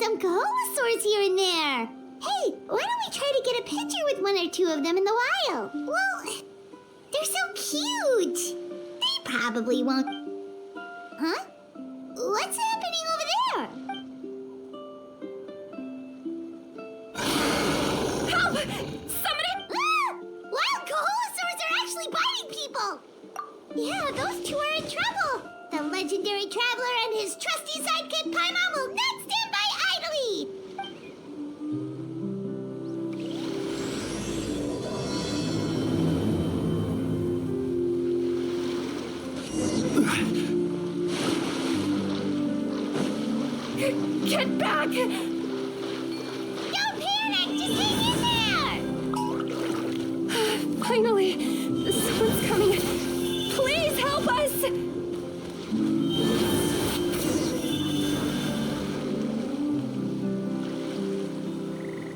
some Coholosaurs here and there. Hey, why don't we try to get a picture with one or two of them in the wild? Well, they're so cute. They probably won't. Huh? What's happening over there? Help! Somebody! Ah! Wild Coholosaurs are actually biting people! Yeah, those two are in trouble. The legendary traveler and his trusty sidekick Paimon will not stand by idly! Get back! Don't panic! Just hang in there! Finally! Someone's coming! Please help us!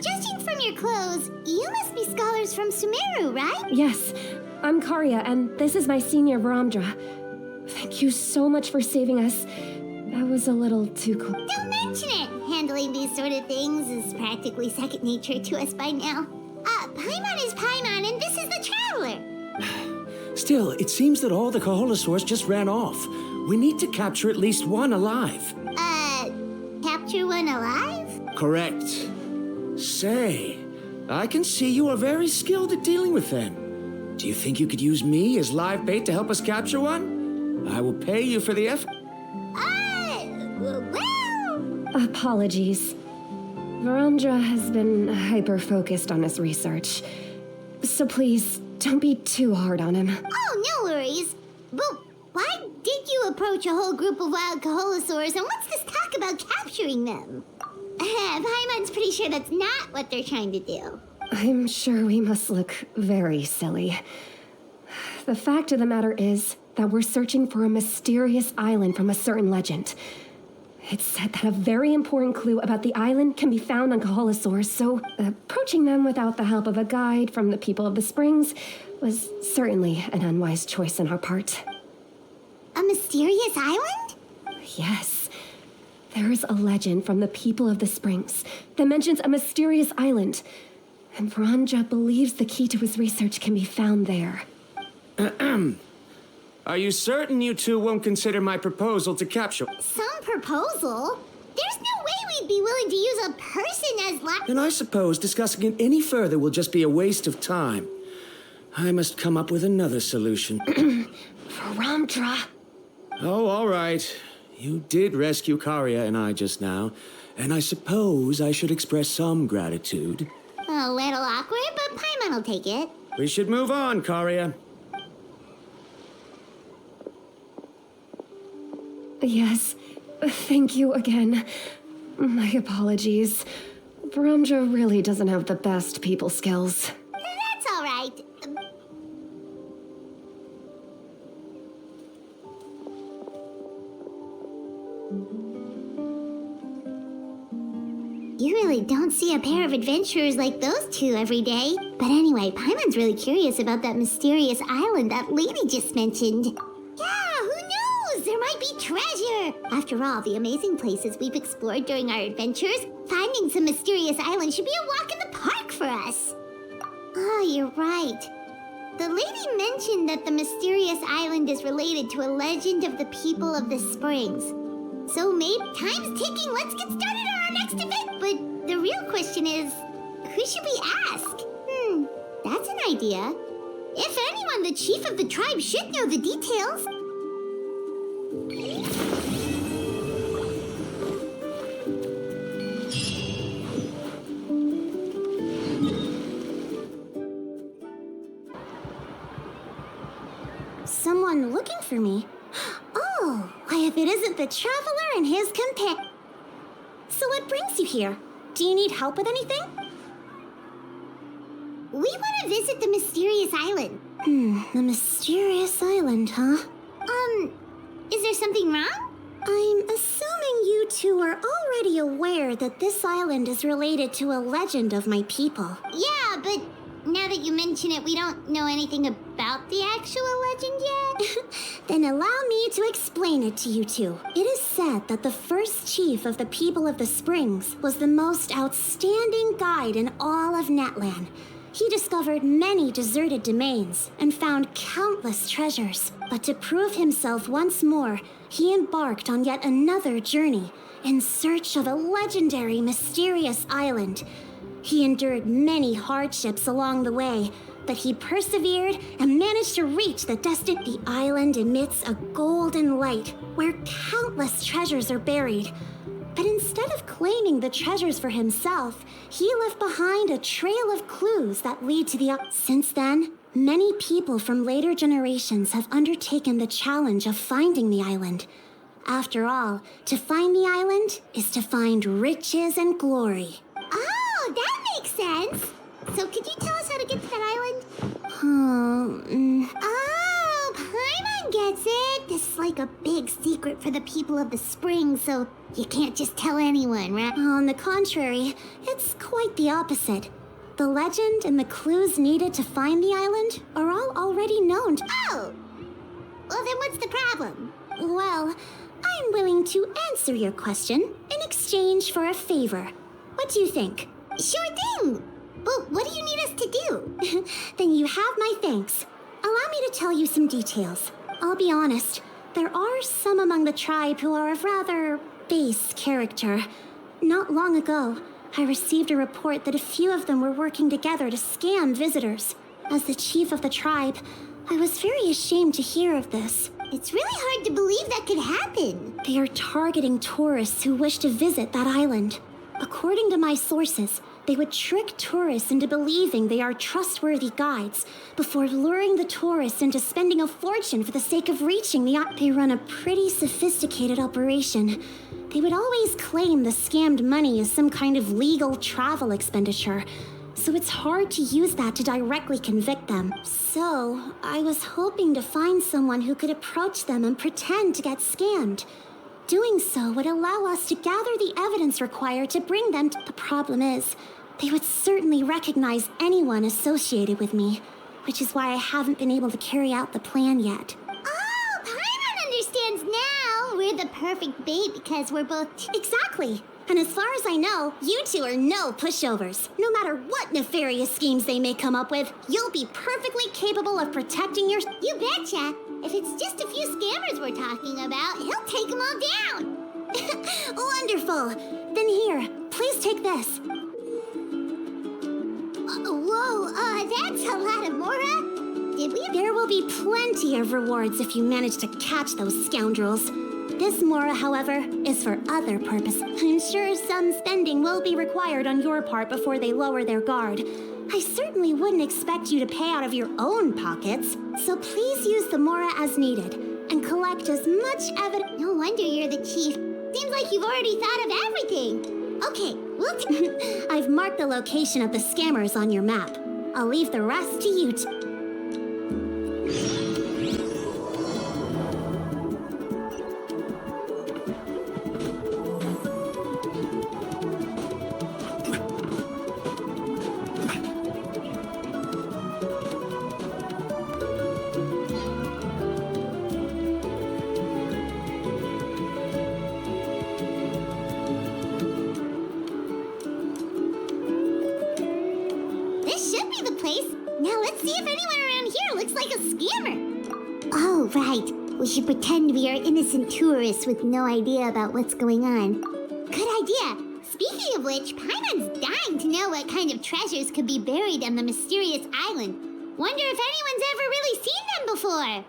Judging from your clothes, you must be scholars from Sumeru, right? Yes, I'm Karya, and this is my senior Varamdra. Thank you so much for saving us. That was a little too cool. Don't mention it! Handling these sort of things is practically second nature to us by now. Paimon is Paimon, and this is the Traveler! Still, it seems that all the Coholosaurs just ran off. We need to capture at least one alive. Capture one alive? Correct. Say, I can see you are very skilled at dealing with them. Do you think you could use me as live bait to help us capture one? I will pay you for the effort. Well... Apologies. Varamdra has been hyper-focused on his research. So please, don't be too hard on him. Oh, no worries. But why did you approach a whole group of wild Coholosaurs, and what's this talk about capturing them? Paimon's pretty sure that's not what they're trying to do. I'm sure we must look very silly. The fact of the matter is that we're searching for a mysterious island from a certain legend. It's said that a very important clue about the island can be found on Coholosaurs, so approaching them without the help of a guide from the people of the Springs was certainly an unwise choice on our part. A mysterious island? Yes. There is a legend from the people of the Springs that mentions a mysterious island, and Varamdra believes the key to his research can be found there. Are you certain you two won't consider my proposal to capture? Some proposal? There's no way we'd be willing to use a person as Then I suppose discussing it any further will just be a waste of time. I must come up with another solution. Varamdra! Oh, all right. You did rescue Karya and I just now, and I suppose I should express some gratitude. A little awkward, but Paimon will take it. We should move on, Karya. Yes, thank you again. My apologies. Varamdra really doesn't have the best people skills. That's all right. You really don't see a pair of adventurers like those two every day. But anyway, Paimon's really curious about that mysterious island that lady just mentioned. Yeah, who knows? There might be treasure. After all, the amazing places we've explored during our adventures, finding some mysterious island should be a walk in the park for us. Oh, you're right. The lady mentioned that the mysterious island is related to a legend of the people of the Springs. So maybe time's ticking. Let's get started on our next event. But the real question is, who should we ask? That's an idea. If anyone, the chief of the tribe should know the details. Someone looking for me? Oh, why if it isn't the traveler and his companion. So what brings you here? Do you need help with anything? We want to visit the mysterious island. The mysterious island, huh? Is there something wrong? I'm assuming you two are already aware that this island is related to a legend of my people. Yeah, but now that you mention it, we don't know anything about about the actual legend yet? Then allow me to explain it to you two. It is said that the first chief of the people of the Springs was the most outstanding guide in all of Netland. He discovered many deserted domains and found countless treasures. But to prove himself once more, he embarked on yet another journey in search of a legendary, mysterious island. He endured many hardships along the way, but he persevered and managed to reach the destined. The island emits a golden light where countless treasures are buried. But instead of claiming the treasures for himself, he left behind a trail of clues that lead to the... Since then, many people from later generations have undertaken the challenge of finding the island. After all, to find the island is to find riches and glory. Oh, that makes sense. So could you tell us how to get to that island? Oh, Paimon gets it. This is like a big secret for the people of the spring, so you can't just tell anyone, right? On the contrary, it's quite the opposite. The legend and the clues needed to find the island are all already known. Oh! Well, then what's the problem? Well, I'm willing to answer your question in exchange for a favor. What do you think? Sure thing! But what do you need us to do? Then you have my thanks. Allow me to tell you some details. I'll be honest, there are some among the tribe who are of rather base character. Not long ago, I received a report that a few of them were working together to scam visitors. As the chief of the tribe, I was very ashamed to hear of this. It's really hard to believe that could happen. They are targeting tourists who wish to visit that island. According to my sources, they would trick tourists into believing they are trustworthy guides before luring the tourists into spending a fortune for the sake of reaching the island. They run a pretty sophisticated operation. They would always claim the scammed money is some kind of legal travel expenditure, so it's hard to use that to directly convict them. So, I was hoping to find someone who could approach them and pretend to get scammed. Doing so would allow us to gather the evidence required to bring them to... The problem is, they would certainly recognize anyone associated with me, which is why I haven't been able to carry out the plan yet. Oh, Paimon understands now. We're the perfect bait because we're both... Exactly. And as far as I know, you two are no pushovers. No matter what nefarious schemes they may come up with, you'll be perfectly capable of protecting your... You betcha. If it's just a few scammers we're talking about, he'll take them all down. Wonderful. Then here, please take this. Whoa, that's a lot of Mora. Did we... There will be plenty of rewards if you manage to catch those scoundrels. This Mora, however, is for other purposes. I'm sure some spending will be required on your part before they lower their guard. I certainly wouldn't expect you to pay out of your own pockets, so please use the Mora as needed and collect as much evidence. No wonder you're the chief. Seems like you've already thought of everything. Okay, we'll... I've marked the location of the scammers on your map. I'll leave the rest to you two. Now let's see if anyone around here looks like a scammer. Oh, right. We should pretend we are innocent tourists with no idea about what's going on. Good idea. Speaking of which, Paimon's dying to know what kind of treasures could be buried on the mysterious island. Wonder if anyone's ever really seen them before.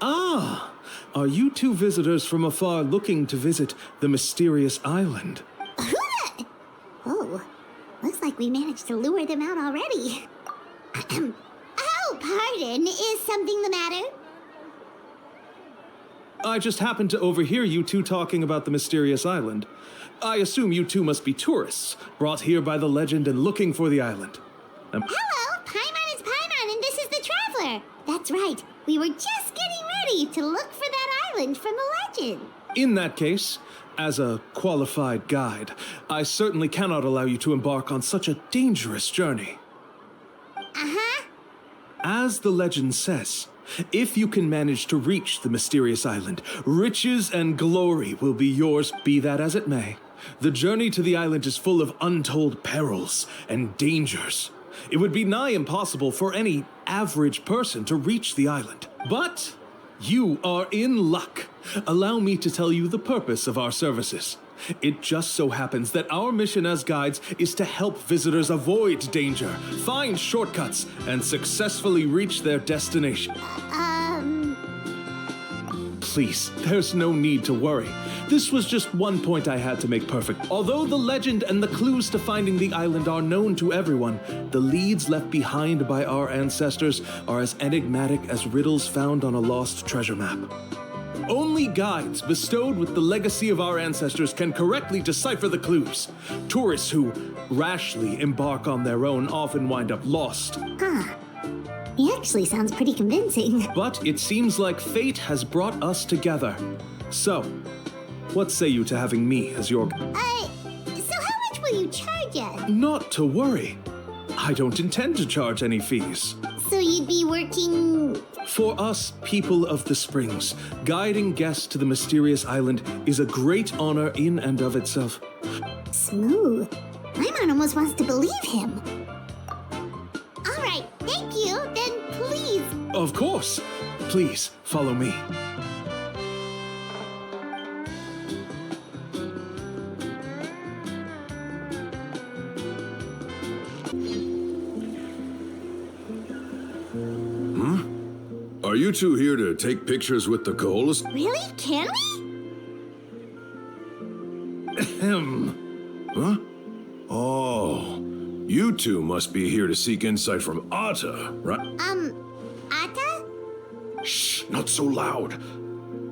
Ah, are you two visitors from afar looking to visit the mysterious island? Oh, looks like we managed to lure them out already. Oh, pardon. Is something the matter? I just happened to overhear you two talking about the mysterious island. I assume you two must be tourists, brought here by the legend and looking for the island. Hello, Paimon is Paimon, and this is the Traveler. That's right. We were just getting ready to look for that island from the legend. In that case, as a qualified guide, I certainly cannot allow you to embark on such a dangerous journey. As the legend says, if you can manage to reach the mysterious island, riches and glory will be yours, be that as it may. The journey to the island is full of untold perils and dangers. It would be nigh impossible for any average person to reach the island. But you are in luck. Allow me to tell you the purpose of our services. It just so happens that our mission as guides is to help visitors avoid danger, find shortcuts, and successfully reach their destination. Please, there's no need to worry. This was just one point I had to make perfect. Although the legend and the clues to finding the island are known to everyone, the leads left behind by our ancestors are as enigmatic as riddles found on a lost treasure map. Only guides bestowed with the legacy of our ancestors can correctly decipher the clues. Tourists who rashly embark on their own often wind up lost. He actually sounds pretty convincing. But it seems like fate has brought us together. So, what say you to having me as your... So how much will you charge us? Not to worry. I don't intend to charge any fees. So you'd be working... For us, people of the Springs, guiding guests to the mysterious island is a great honor in and of itself. Smooth. Paimon almost wants to believe him. All right, thank you. Then please. Of course. Please, follow me. Are you two here to take pictures with the Koalas? Really? Can we? Huh? Oh, you two must be here to seek insight from Atta, right? Atta? Shh, not so loud.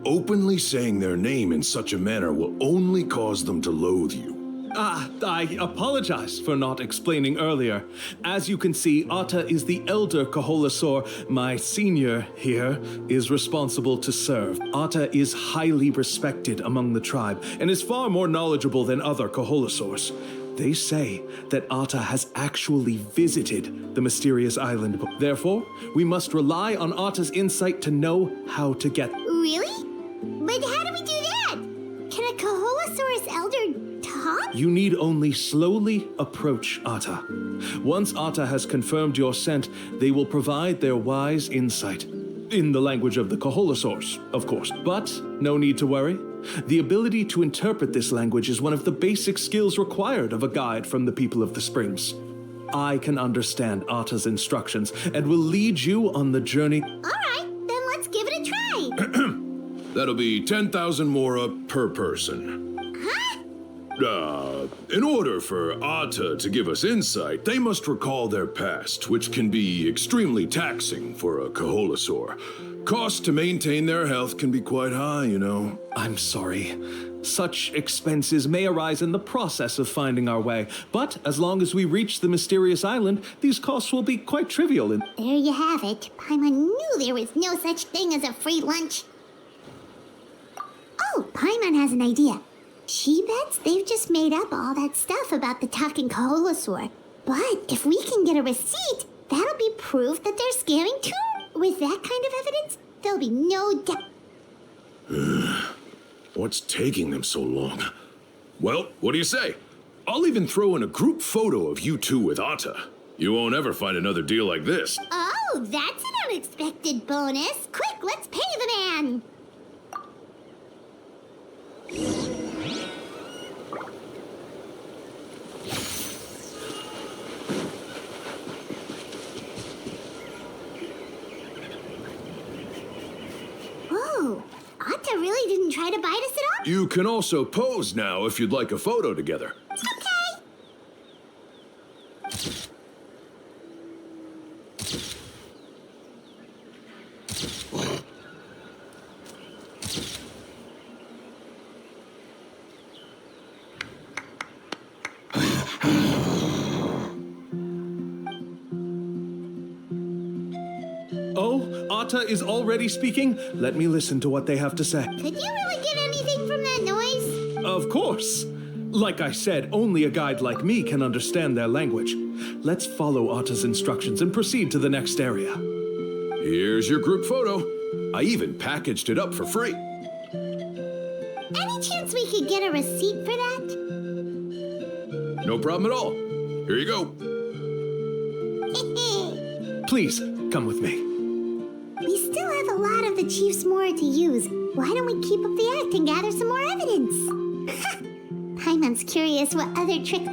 Openly saying their name in such a manner will only cause them to loathe you. I apologize for not explaining earlier. As you can see, Atta is the elder Koholasaur. My senior here is responsible to serve. Atta is highly respected among the tribe and is far more knowledgeable than other Koholasaurs. They say that Atta has actually visited the mysterious island. Therefore, we must rely on Atta's insight to know how to get... Really? But how do we do that? Can a Koholosaurus elder talk? You need only slowly approach Atta. Once Atta has confirmed your scent, they will provide their wise insight. In the language of the Koholosaurs, of course. But no need to worry. The ability to interpret this language is one of the basic skills required of a guide from the people of the Springs. I can understand Atta's instructions and will lead you on the journey. All right, then let's give it a try. That'll be 10,000 mora per person. Huh? In order for Atta to give us insight, they must recall their past, which can be extremely taxing for a Koholosaur. Cost to maintain their health can be quite high, you know. I'm sorry. Such expenses may arise in the process of finding our way, but as long as we reach the mysterious island, these costs will be quite trivial. There you have it. Paimon knew there was no such thing as a free lunch. Oh, Paimon has an idea. She bets they've just made up all that stuff about the talking Koholosaur. But if we can get a receipt, that'll be proof that they're scamming too. With that kind of evidence, there'll be no doubt. What's taking them so long? Well, what do you say? I'll even throw in a group photo of you two with Atta. You won't ever find another deal like this. Oh, that's an unexpected bonus. Quick, let's pay the man. Whoa, Atta really didn't try to bite us at all? You can also pose now if you'd like a photo together. Okay. Oh, Atta is already speaking? Let me listen to what they have to say. Could you really get anything from that noise? Of course. Like I said, only a guide like me can understand their language. Let's follow Atta's instructions and proceed to the next area. Here's your group photo. I even packaged it up for free. Any chance we could get a receipt for that? No problem at all. Here you go. Please, come with me. We still have a lot of the chief's Mora to use. Why don't we keep up the act and gather some more evidence? Paimon's curious what other trick...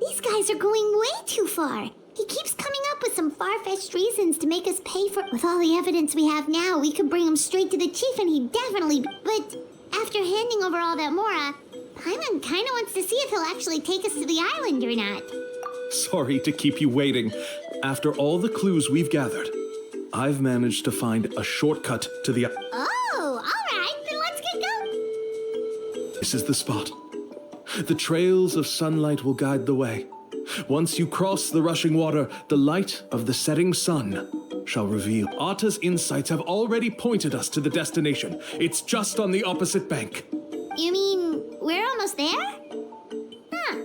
These guys are going way too far. He keeps coming up with some far-fetched reasons to make us pay for it. With all the evidence we have now, we could bring him straight to the chief and he'd definitely... But after handing over all that Mora, Paimon kinda wants to see if he'll actually take us to the island or not. Sorry to keep you waiting. After all the clues we've gathered, I've managed to find a shortcut to the... Oh, alright, then let's get going. This is the spot. The trails of sunlight will guide the way. Once you cross the rushing water, the light of the setting sun shall reveal. Atta's insights have already pointed us to the destination. It's just on the opposite bank. You mean we're almost there? Huh.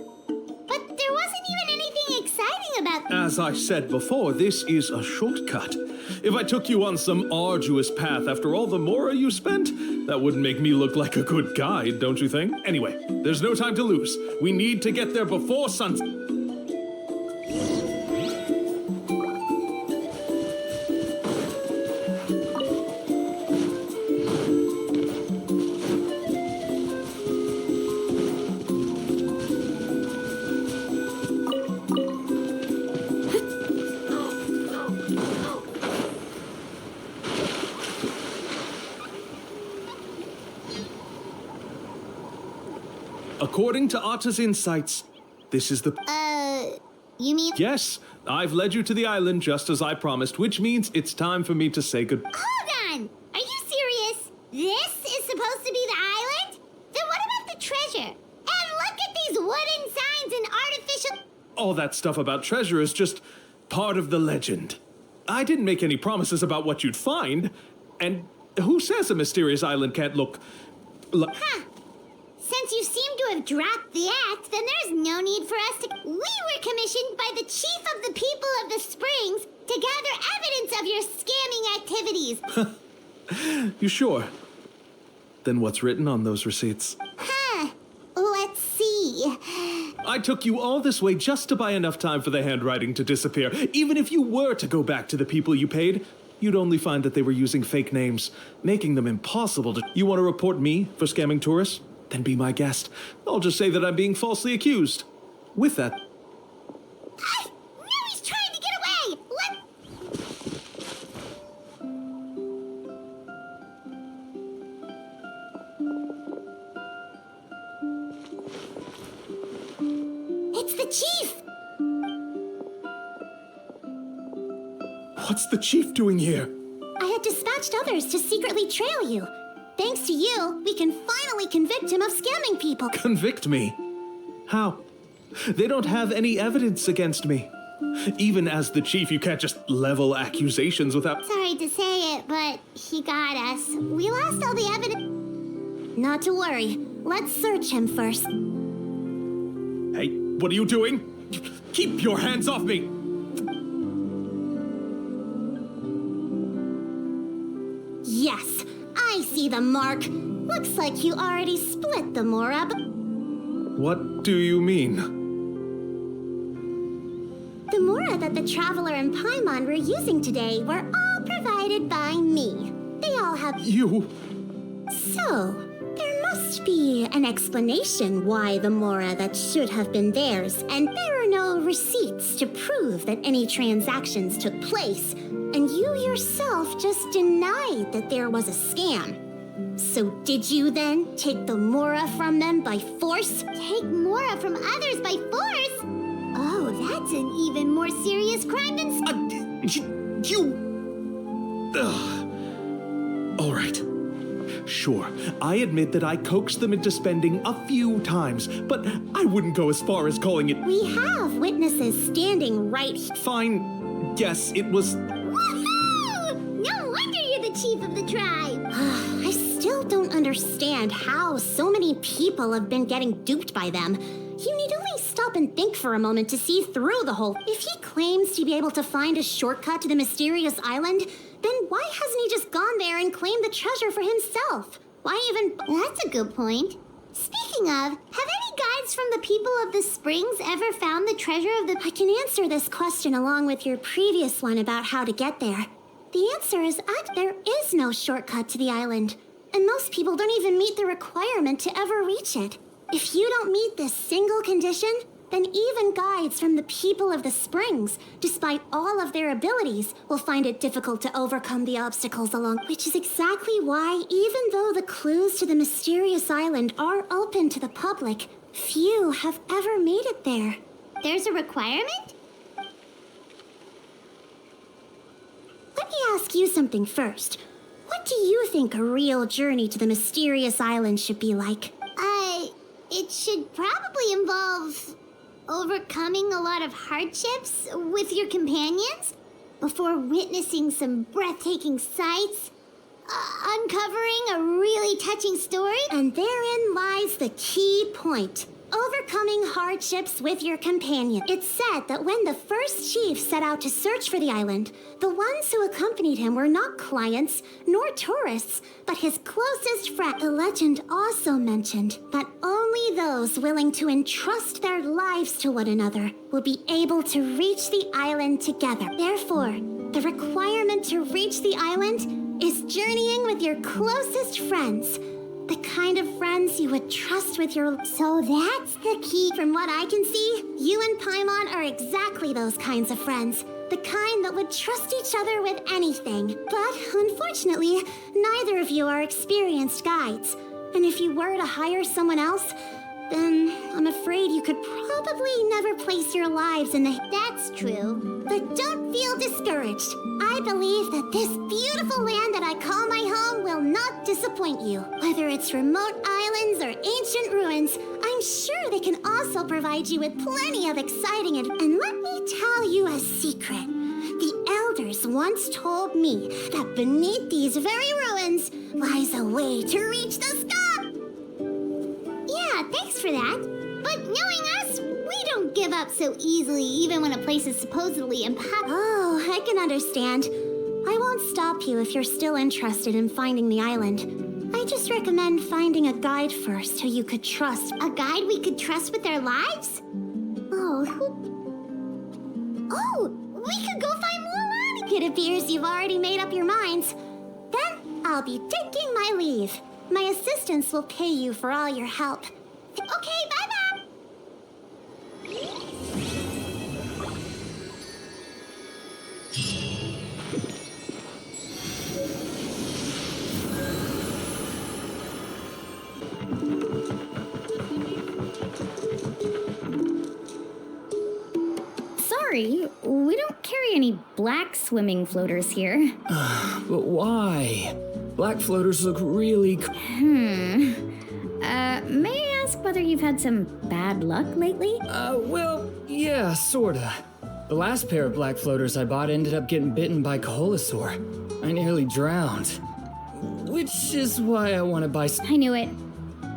But there wasn't even anything exciting about... As I said before, this is a shortcut. If I took you on some arduous path after all the Mora you spent, that wouldn't make me look like a good guide, don't you think? Anyway, there's no time to lose. We need to get there before sunset. According to Atta's insights, this is the... You mean... Yes, I've led you to the island just as I promised, which means it's time for me to say good... Hold on! Are you serious? This is supposed to be the island? Then what about the treasure? And look at these wooden signs and artificial... All that stuff about treasure is just part of the legend. I didn't make any promises about what you'd find. And who says a mysterious island can't look... Huh. Since you seem to have dropped the act, then there's no need for us to... We were commissioned by the chief of the people of the Springs to gather evidence of your scamming activities. You sure? Then what's written on those receipts? Huh. Let's see. I took you all this way just to buy enough time for the handwriting to disappear. Even if you were to go back to the people you paid, you'd only find that they were using fake names, making them impossible to... You want to report me for scamming tourists? Then be my guest. I'll just say that I'm being falsely accused. With that... I knew he's trying to get away! It's the chief! What's the chief doing here? I had dispatched others to secretly trail you. Thanks to you, we can finally convict him of scamming people. Convict me? How? They don't have any evidence against me. Even as the chief, you can't just level accusations without... Sorry to say it, but he got us. We lost all the evidence. Not to worry. Let's search him first. Hey, what are you doing? Keep your hands off me! Yes, I see the mark. Looks like you already split the Mora, but... What do you mean? The Mora that the Traveler and Paimon were using today were all provided by me. They all have... You... So, there must be an explanation why the Mora that should have been theirs, and there are no receipts to prove that any transactions took place, and you yourself just denied that there was a scam. So did you then take the Mora from them by force? Take Mora from others by force? Oh, that's an even more serious crime than... All right. Sure, I admit that I coaxed them into spending a few times, but I wouldn't go as far as calling it... We have witnesses standing right here. Fine. Yes, it was... Woohoo! No wonder you're the chief of the tribe! I still don't understand how so many people have been getting duped by them. You need only stop stop and think for a moment to see through the whole. If he claims to be able to find a shortcut to the mysterious island, then why hasn't he just gone there and claimed the treasure for himself? Why even... That's a good point. Speaking of, have any guides from the people of the springs ever found the treasure of the... I can answer this question along with your previous one about how to get there. The answer is there is no shortcut to the island, and most people don't even meet the requirement to ever reach it. If you don't meet this single condition, then even guides from the people of the springs, despite all of their abilities, will find it difficult to overcome the obstacles along. Which is exactly why, even though the clues to the mysterious island are open to the public, few have ever made it there. There's a requirement? Let me ask you something first. What do you think a real journey to the mysterious island should be like? It should probably involve overcoming a lot of hardships with your companions before witnessing some breathtaking sights, uncovering a really touching story. And therein lies the key point. Overcoming hardships with your companion. It's said that when the first chief set out to search for the island, the ones who accompanied him were not clients nor tourists, but his closest friend. The legend also mentioned that only those willing to entrust their lives to one another will be able to reach the island together. Therefore, the requirement to reach the island is journeying with your closest friends. The kind of friends you would trust with your... So that's the key. From what I can see, you and Paimon are exactly those kinds of friends. The kind that would trust each other with anything. But unfortunately, neither of you are experienced guides. And if you were to hire someone else, then I'm afraid you could probably never place your lives in the... That's true. But don't feel discouraged. I believe that this beautiful land that I call my home will not disappoint you. Whether it's remote islands or ancient ruins, I'm sure they can also provide you with plenty of exciting and let me tell you a secret. The elders once told me that beneath these very ruins lies a way to reach the sky. Yeah, thanks for that. But knowing us, we don't give up so easily, even when a place is supposedly impossible. Oh, I can understand. I won't stop you if you're still interested in finding the island. I just recommend finding a guide first who you could trust. A guide we could trust with our lives? Oh, we could go find Mulan. It appears you've already made up your minds. Then I'll be taking my leave. My assistants will pay you for all your help. Okay, bye-bye. Sorry, we don't carry any black swimming floaters here. But why? Black floaters look really... May I ask whether you've had some bad luck lately? Well, yeah, sorta. The last pair of black floaters I bought ended up getting bitten by Kaholasaur. I nearly drowned. Which is why I want to buy... I knew it.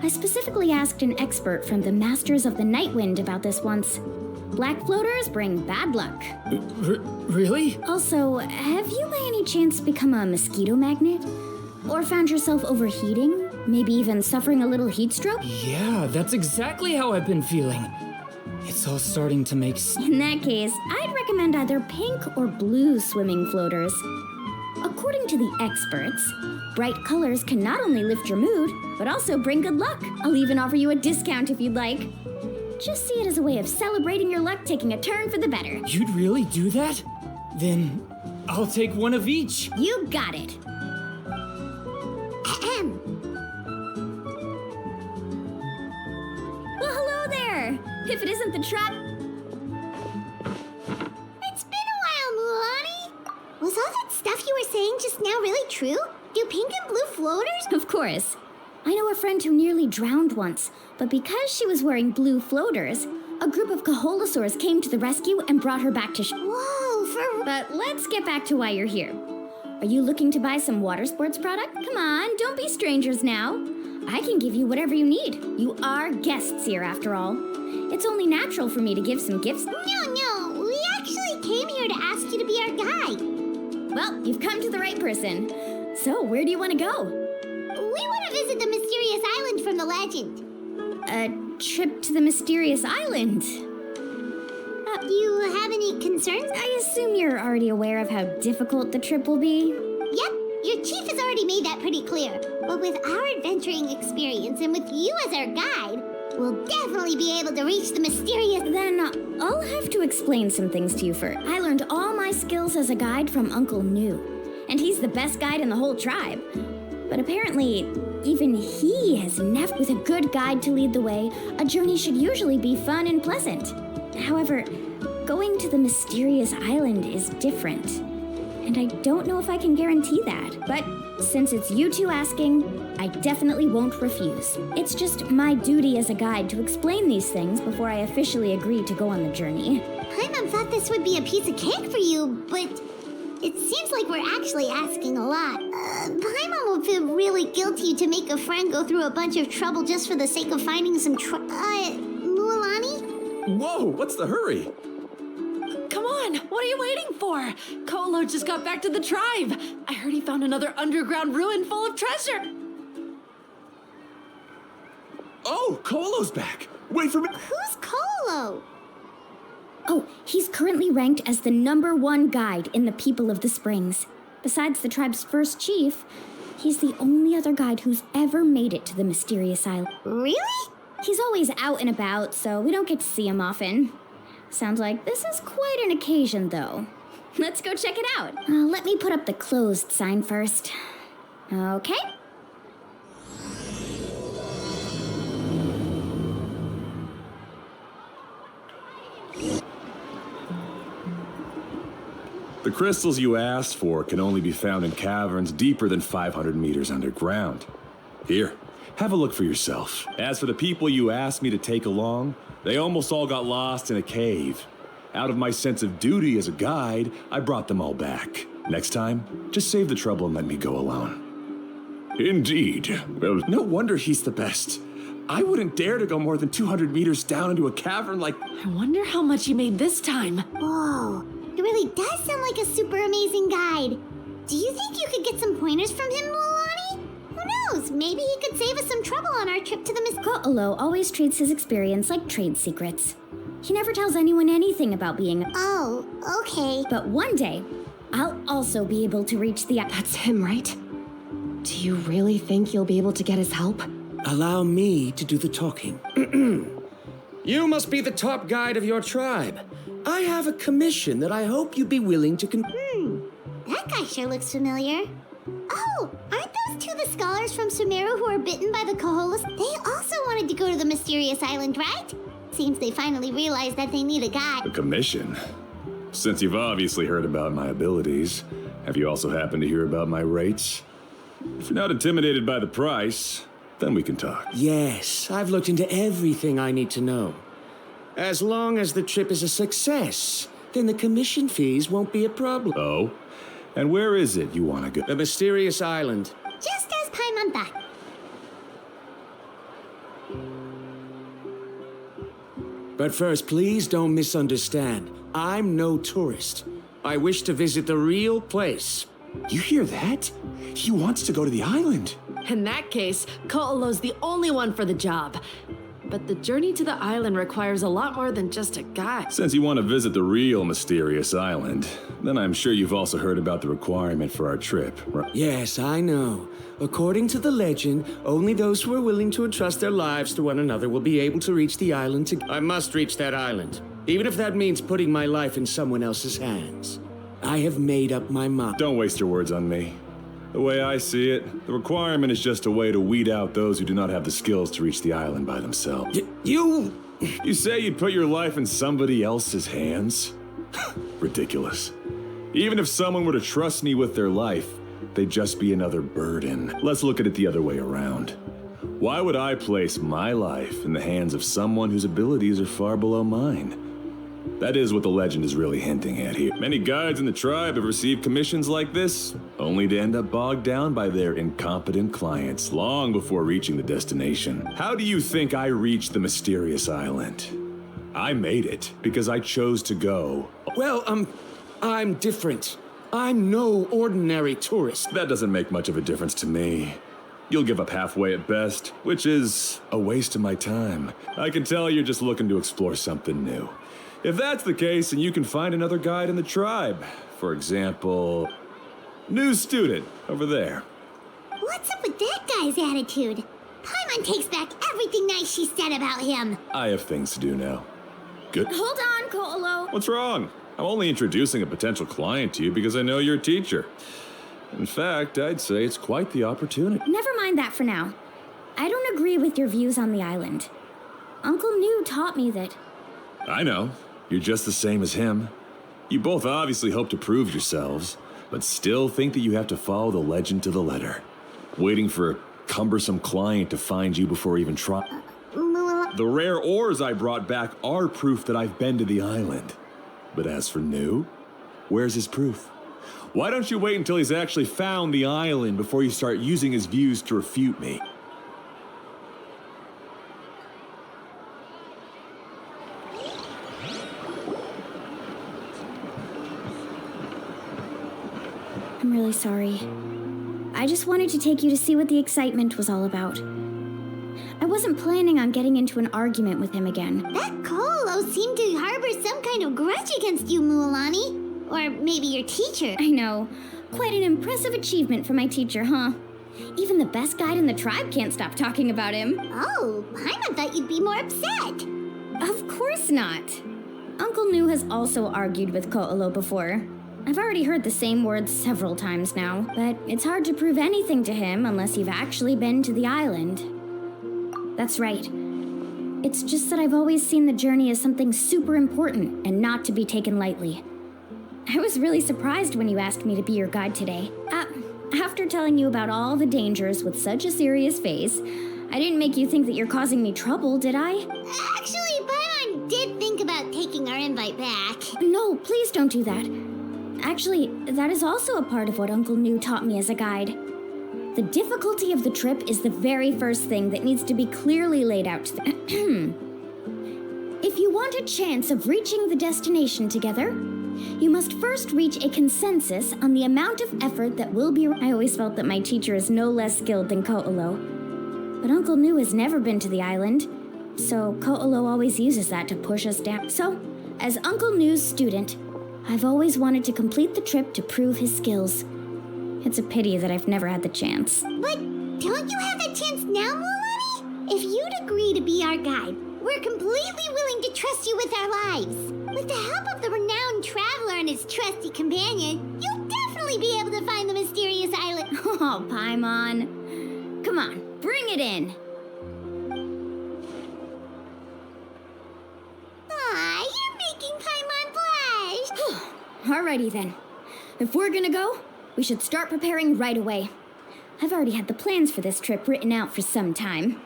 I specifically asked an expert from the Masters of the Night Wind about this once. Black floaters bring bad luck. Really? Also, have you by any chance become a mosquito magnet? Or found yourself overheating? Maybe even suffering a little heat stroke? Yeah, that's exactly how I've been feeling. It's all starting to make sense. In that case, I'd recommend either pink or blue swimming floaters. According to the experts, bright colors can not only lift your mood, but also bring good luck. I'll even offer you a discount if you'd like. Just see it as a way of celebrating your luck taking a turn for the better. You'd really do that? Then I'll take one of each. You got it. Ahem. Well, hello there. If it isn't the trap... It's been a while, Mulani. Was all that stuff you were saying just now really true? Do pink and blue floaters? Of course. I know a friend who nearly drowned once, but because she was wearing blue floaters, a group of Kaholasaurs came to the rescue and brought her back to Whoa, for... But let's get back to why you're here. Are you looking to buy some water sports product? Come on, don't be strangers now. I can give you whatever you need. You are guests here, after all. It's only natural for me to give some gifts. No, we actually came here to ask you to be our guide. Well, you've come to the right person. So, where do you want to go? We want to visit the mysterious island from the legend. A trip to the mysterious island. Do you have any concerns? I assume you're already aware of how difficult the trip will be. Yep, your chief has already made that pretty clear. But with our adventuring experience and with you as our guide, we'll definitely be able to reach the mysterious... Then I'll have to explain some things to you first. I learned all my skills as a guide from Uncle New, and he's the best guide in the whole tribe. But apparently, even he has never... With a good guide to lead the way, a journey should usually be fun and pleasant. However, going to the mysterious island is different, and I don't know if I can guarantee that. But since it's you two asking, I definitely won't refuse. It's just my duty as a guide to explain these things before I officially agree to go on the journey. Paimon thought this would be a piece of cake for you, but it seems like we're actually asking a lot. Paimon will feel really guilty to make a friend go through a bunch of trouble just for the sake of finding some Mualani? Whoa, what's the hurry? Come on, what are you waiting for? Kolo just got back to the tribe. I heard he found another underground ruin full of treasure. Oh, Kolo's back. Wait for me. Who's Kolo? Oh, he's currently ranked as the #1 guide in the People of the Springs. Besides the tribe's first chief, he's the only other guide who's ever made it to the mysterious island. Really? He's always out and about, so we don't get to see him often. Sounds like this is quite an occasion, though. Let's go check it out. Let me put up the closed sign first. Okay. The crystals you asked for can only be found in caverns deeper than 500 meters underground. Here, have a look for yourself. As for the people you asked me to take along, they almost all got lost in a cave. Out of my sense of duty as a guide, I brought them all back. Next time, just save the trouble and let me go alone. Indeed. Well, no wonder he's the best. I wouldn't dare to go more than 200 meters down into a cavern like... I wonder how much he made this time. Whoa, it really does sound like a super amazing guide. Do you think you could get some pointers from him, Mualani? Who knows? Maybe he could save us some trouble on our trip to the Ko'olo always treats his experience like trade secrets. He never tells anyone anything about being... Oh, okay. But one day, I'll also be able to reach the... That's him, right? Do you really think you'll be able to get his help? Allow me to do the talking. You must be the top guide of your tribe. I have a commission that I hope you'd be willing to That guy sure looks familiar. Oh, aren't those two the scholars from Sumeru who were bitten by the Koholas? They also wanted to go to the mysterious island, right? Seems they finally realized that they need a guide. A commission? Since you've obviously heard about my abilities, have you also happened to hear about my rates? If you're not intimidated by the price, then we can talk. Yes, I've looked into everything I need to know. As long as the trip is a success, then the commission fees won't be a problem. Oh? And where is it you want to go? The mysterious island. Just as Paimon thought. But first, please don't misunderstand. I'm no tourist. I wish to visit the real place. You hear that? He wants to go to the island. In that case, Ko'olo's the only one for the job. But the journey to the island requires a lot more than just a guide. Since you want to visit the real mysterious island, then I'm sure you've also heard about the requirement for our trip, right? Yes, I know. According to the legend, only those who are willing to entrust their lives to one another will be able to reach the island together. I must reach that island, even if that means putting my life in someone else's hands. I have made up my mind. Don't waste your words on me. The way I see it, the requirement is just a way to weed out those who do not have the skills to reach the island by themselves. You say you'd put your life in somebody else's hands? Ridiculous. Even if someone were to trust me with their life, they'd just be another burden. Let's look at it the other way around. Why would I place my life in the hands of someone whose abilities are far below mine? That is what the legend is really hinting at here. Many guides in the tribe have received commissions like this, only to end up bogged down by their incompetent clients long before reaching the destination. How do you think I reached the mysterious island? I made it because I chose to go. Well, I'm different. I'm no ordinary tourist. That doesn't make much of a difference to me. You'll give up halfway at best, which is a waste of my time. I can tell you're just looking to explore something new. If that's the case, then you can find another guide in the tribe. For example, new student over there. What's up with that guy's attitude? Paimon takes back everything nice she said about him. I have things to do now. Good. Hold on, Ko'olo. What's wrong? I'm only introducing a potential client to you because I know you're a teacher. In fact, I'd say it's quite the opportunity. Never mind that for now. I don't agree with your views on the island. Uncle New taught me that. I know. You're just the same as him. You both obviously hope to prove yourselves, but still think that you have to follow the legend to the letter. Waiting for a cumbersome client to find you before even trying. The rare ores I brought back are proof that I've been to the island. But as for New, where's his proof? Why don't you wait until he's actually found the island before you start using his views to refute me? I'm really sorry. I just wanted to take you to see what the excitement was all about. I wasn't planning on getting into an argument with him again. That Kolo seemed to harbor some kind of grudge against you, Mualani. Or maybe your teacher. I know. Quite an impressive achievement for my teacher, huh? Even the best guide in the tribe can't stop talking about him. Oh, Paimon thought you'd be more upset. Of course not. Uncle New has also argued with Ko'olo before. I've already heard the same words several times now, but it's hard to prove anything to him unless you've actually been to the island. That's right. It's just that I've always seen the journey as something super important and not to be taken lightly. I was really surprised when you asked me to be your guide today. After telling you about all the dangers with such a serious face, I didn't make you think that you're causing me trouble, did I? Actually, Paimon did think about taking our invite back. No, please don't do that. Actually, that is also a part of what Uncle New taught me as a guide. The difficulty of the trip is the very first thing that needs to be clearly laid out to If you want a chance of reaching the destination together, you must first reach a consensus on the amount of effort that will be. I always felt that my teacher is no less skilled than Ko'olo. But Uncle New has never been to the island, so Ko'olo always uses that to push us down. So, as Uncle New's student, I've always wanted to complete the trip to prove his skills. It's a pity that I've never had the chance. But don't you have that chance now, Mualani? If you'd agree to be our guide, we're completely willing to trust you with our lives. With the help of the renowned traveler and his trusty companion, you'll definitely be able to find the mysterious island. Oh, Paimon. Come on, bring it in. Aw, you're making Paimon blush. Alrighty then. If we're gonna go, we should start preparing right away. I've already had the plans for this trip written out for some time.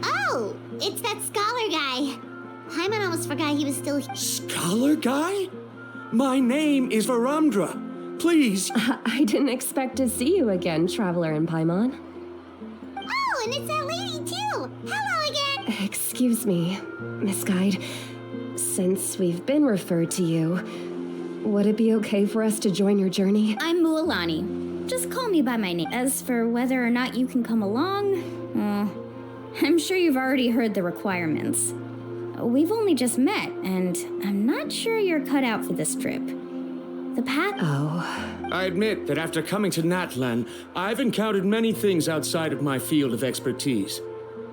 Oh, it's that scholar guy. Paimon almost forgot he was still here. Scholar guy? My name is Varamdra. Please. I didn't expect to see you again, Traveler and Paimon. Oh, and it's that lady too. Hello again. Excuse me, Miss Guide. Since we've been referred to you, would it be okay for us to join your journey? I'm Mualani. Just call me by my name. As for whether or not you can come along, I'm sure you've already heard the requirements. We've only just met, and I'm not sure you're cut out for this trip. The path... Oh. I admit that after coming to Natlan, I've encountered many things outside of my field of expertise.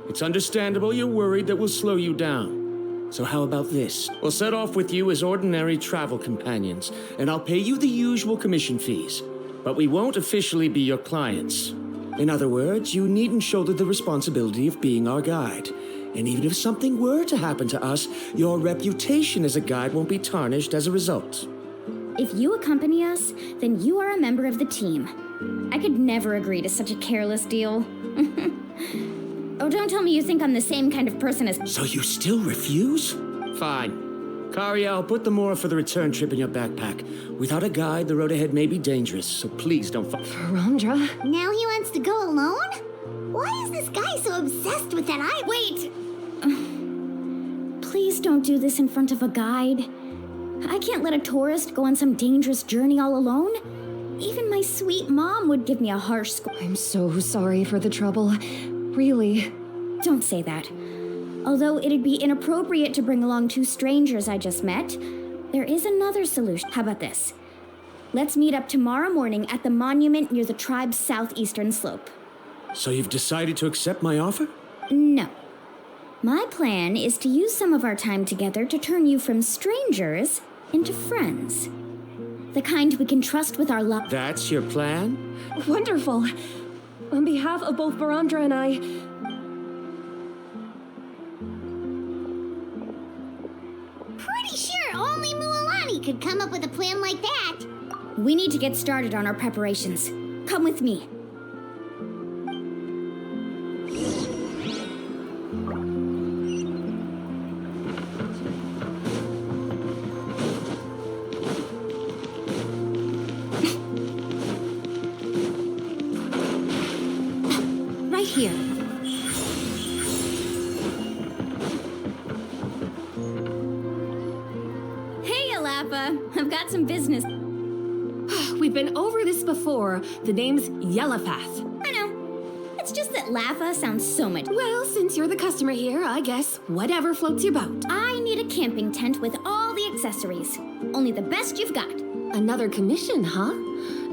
It's understandable you're worried that we'll slow you down. So how about this? We'll set off with you as ordinary travel companions, and I'll pay you the usual commission fees. But we won't officially be your clients. In other words, you needn't shoulder the responsibility of being our guide. And even if something were to happen to us, your reputation as a guide won't be tarnished as a result. If you accompany us, then you are a member of the team. I could never agree to such a careless deal. Oh, don't tell me you think I'm the same kind of person as... So you still refuse? Fine. Kariel, put the more for the return trip in your backpack. Without a guide, the road ahead may be dangerous, so please don't... Varamdra? Now he wants to go alone? Why is this guy so obsessed with that eye? Wait! Please don't do this in front of a guide. I can't let a tourist go on some dangerous journey all alone. Even my sweet mom would give me a harsh score. I'm so sorry for the trouble. Really. Don't say that. Although it'd be inappropriate to bring along two strangers I just met, there is another solution. How about this? Let's meet up tomorrow morning at the monument near the tribe's southeastern slope. So you've decided to accept my offer? No. My plan is to use some of our time together to turn you from strangers into friends. The kind we can trust with our luck. That's your plan? Wonderful. On behalf of both Barandra and I... Pretty sure only Mualani could come up with a plan like that. We need to get started on our preparations. Come with me. Right here. Hey, Alappa. I've got some business. We've been over this before. The name's Yellowpath. I know. It's just that Laffa sounds so much. Well, since you're the customer here, I guess whatever floats your boat. I need a camping tent with all the accessories. Only the best you've got. Another commission, huh?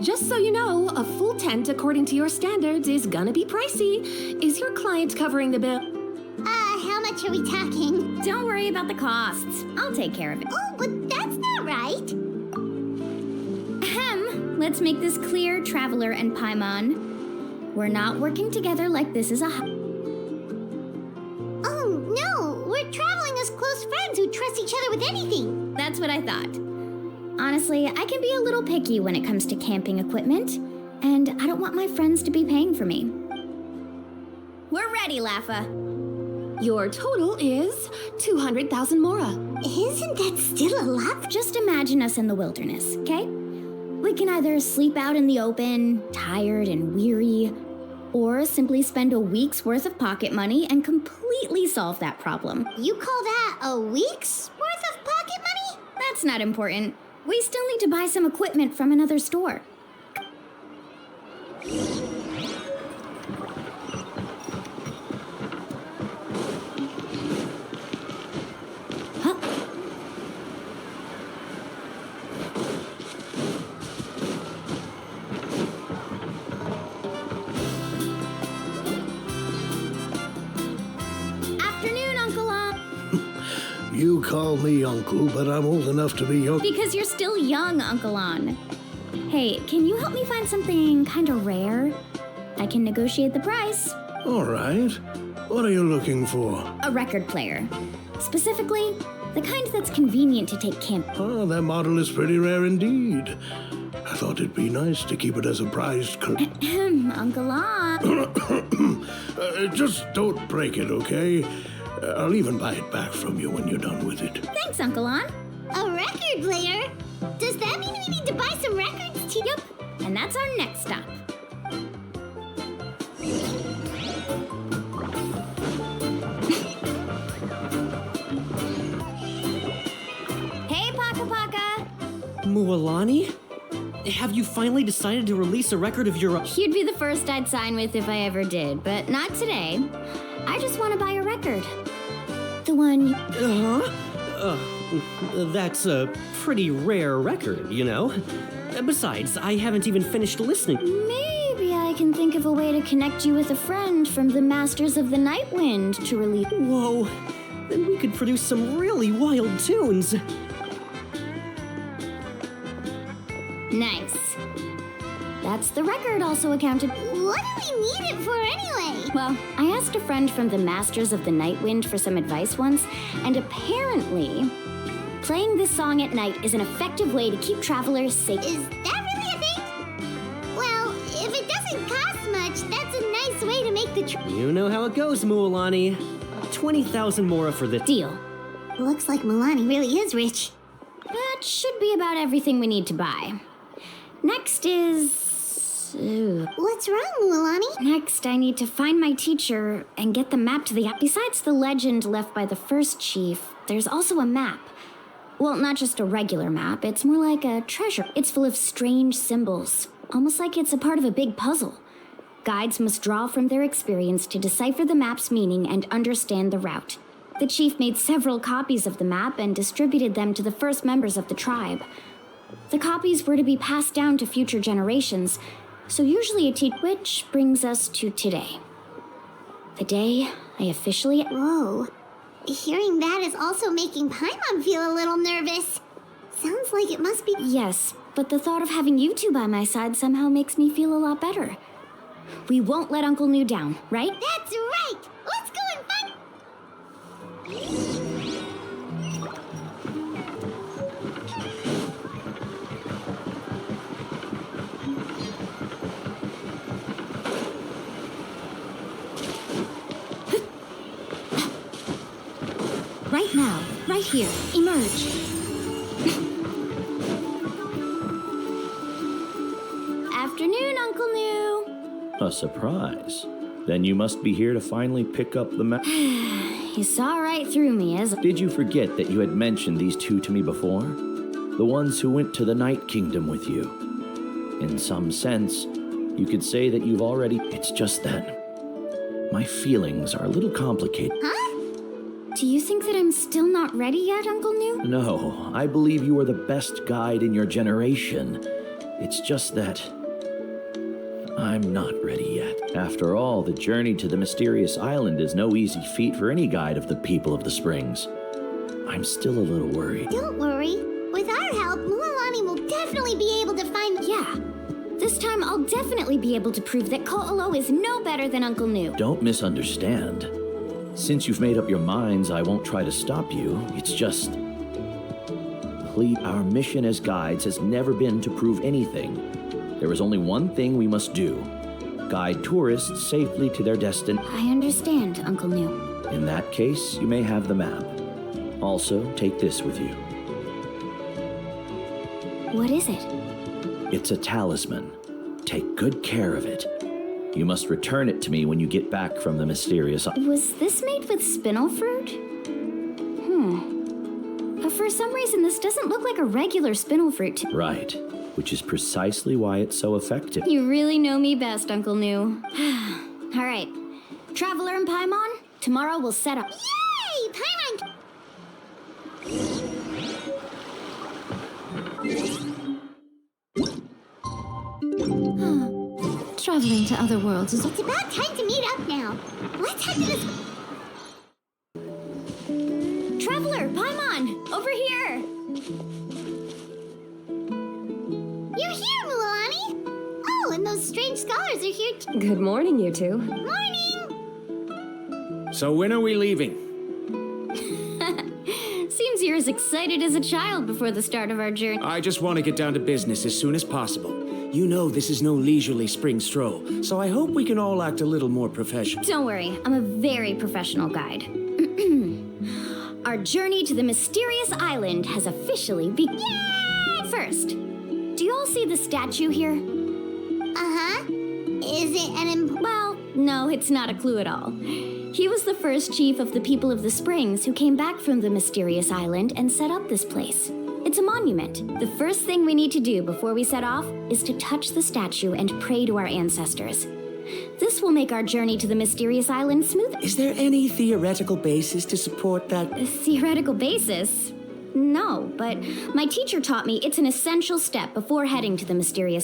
Just so you know, a full tent according to your standards is gonna be pricey. Is your client covering the bill? How much are we talking? Don't worry about the costs. I'll take care of it. Oh, but that's not right. Ahem. Let's make this clear, Traveler and Paimon. We're not working together like this is a... Oh, no. We're traveling as close friends who trust each other with anything. That's what I thought. Honestly, I can be a little picky when it comes to camping equipment, and I don't want my friends to be paying for me. We're ready, Laffa. Your total is 200,000 mora. Isn't that still a lot? Just imagine us in the wilderness, okay? We can either sleep out in the open, tired and weary, or simply spend a week's worth of pocket money and completely solve that problem. You call that a week's worth of pocket money? That's not important. We still need to buy some equipment from another store. Huh? Afternoon, Uncle Om. You call me uncle, but I'm old enough to be your... Because you're still young, Uncle On. Hey, can you help me find something kind of rare? I can negotiate the price. All right. What are you looking for? A record player. Specifically, the kind that's convenient to take camp. Oh, that model is pretty rare indeed. I thought it'd be nice to keep it as a prized... Uncle On. Just don't break it, okay? I'll even buy it back from you when you're done with it. Thanks, Uncle On. A record player? Does that mean we need to buy some records too? Yep, and that's our next stop. Hey, Paka Paka. Mualani? Have you finally decided to release a record of your... You'd be the first I'd sign with if I ever did, but not today. I just want to buy a record. The one... That's a pretty rare record, you know? Besides, I haven't even finished listening. Maybe I can think of a way to connect you with a friend from the Masters of the Night Wind to release... Whoa, then we could produce some really wild tunes. Nice. That's the record also accounted... What do we need it for anyway? Well, I asked a friend from the Masters of the Night Wind for some advice once, and apparently, playing this song at night is an effective way to keep travelers safe. Is that really a thing? Well, if it doesn't cost much, that's a nice way to make the trip. You know how it goes, Mualani. 20,000 mora for the... Deal. Looks like Milani really is rich. That should be about everything we need to buy. Next is... What's wrong, Milani? Next, I need to find my teacher and get the map to the... Besides the legend left by the first chief, There's also a map. Well, not just a regular map, it's more like a treasure. It's full of strange symbols, almost like it's a part of a big puzzle. Guides must draw from their experience to decipher the map's meaning and understand the route. The chief made several copies of the map and distributed them to the first members of the tribe. The copies were to be passed down to future generations, so usually which brings us to today. The day I officially... Whoa. Hearing that is also making Paimon feel a little nervous. Sounds like it must be... Yes, but the thought of having you two by my side somehow makes me feel a lot better. We won't let Uncle New down, right? That's right! Let's go and find... Right now, right here, emerge. Afternoon, Uncle New. A surprise. Then you must be here to finally pick up the map. You saw right through me as... Did you forget that you had mentioned these two to me before? The ones who went to the Night Kingdom with you. In some sense, you could say that you've already... It's just that my feelings are a little complicated. Huh? Do you think that I'm still not ready yet, Uncle New? No, I believe you are the best guide in your generation. It's just that I'm not ready yet. After all, the journey to the mysterious island is no easy feat for any guide of the people of the Springs. I'm still a little worried. Don't worry. With our help, Mualani will definitely be able to find... Yeah. This time, I'll definitely be able to prove that Ko'olo is no better than Uncle New. Don't misunderstand. Since you've made up your minds, I won't try to stop you. It's just... Please, our mission as guides has never been to prove anything. There is only one thing we must do. Guide tourists safely to their destination. I understand, Uncle New. In that case, you may have the map. Also, take this with you. What is it? It's a talisman. Take good care of it. You must return it to me when you get back from the mysterious... Was this made with spinel fruit? But for some reason, this doesn't look like a regular spinel fruit. Right, which is precisely why it's so effective. You really know me best, Uncle New. All right. Traveler and Paimon, tomorrow we'll set up. Yay! Paimon! Traveling to other worlds is... It's about time to meet up now. Let's head to this... Traveler, Paimon, over here! You're here, Mualani! Oh, and those strange scholars are here too. Good morning, you two. Morning! So when are we leaving? Seems you're as excited as a child before the start of our journey. I just want to get down to business as soon as possible. You know this is no leisurely spring stroll, so I hope we can all act a little more professional. Don't worry, I'm a very professional guide. Our journey to the mysterious island has officially begun. First, do you all see the statue here? Uh-huh. Is it an... Well, no, it's not a clue at all. He was the first chief of the people of the Springs who came back from the mysterious island and set up this place. It's a monument. The first thing we need to do before we set off is to touch the statue and pray to our ancestors. This will make our journey to the mysterious island smoother. Is there any theoretical basis to support that? A theoretical basis? No, but my teacher taught me it's an essential step before heading to the mysterious...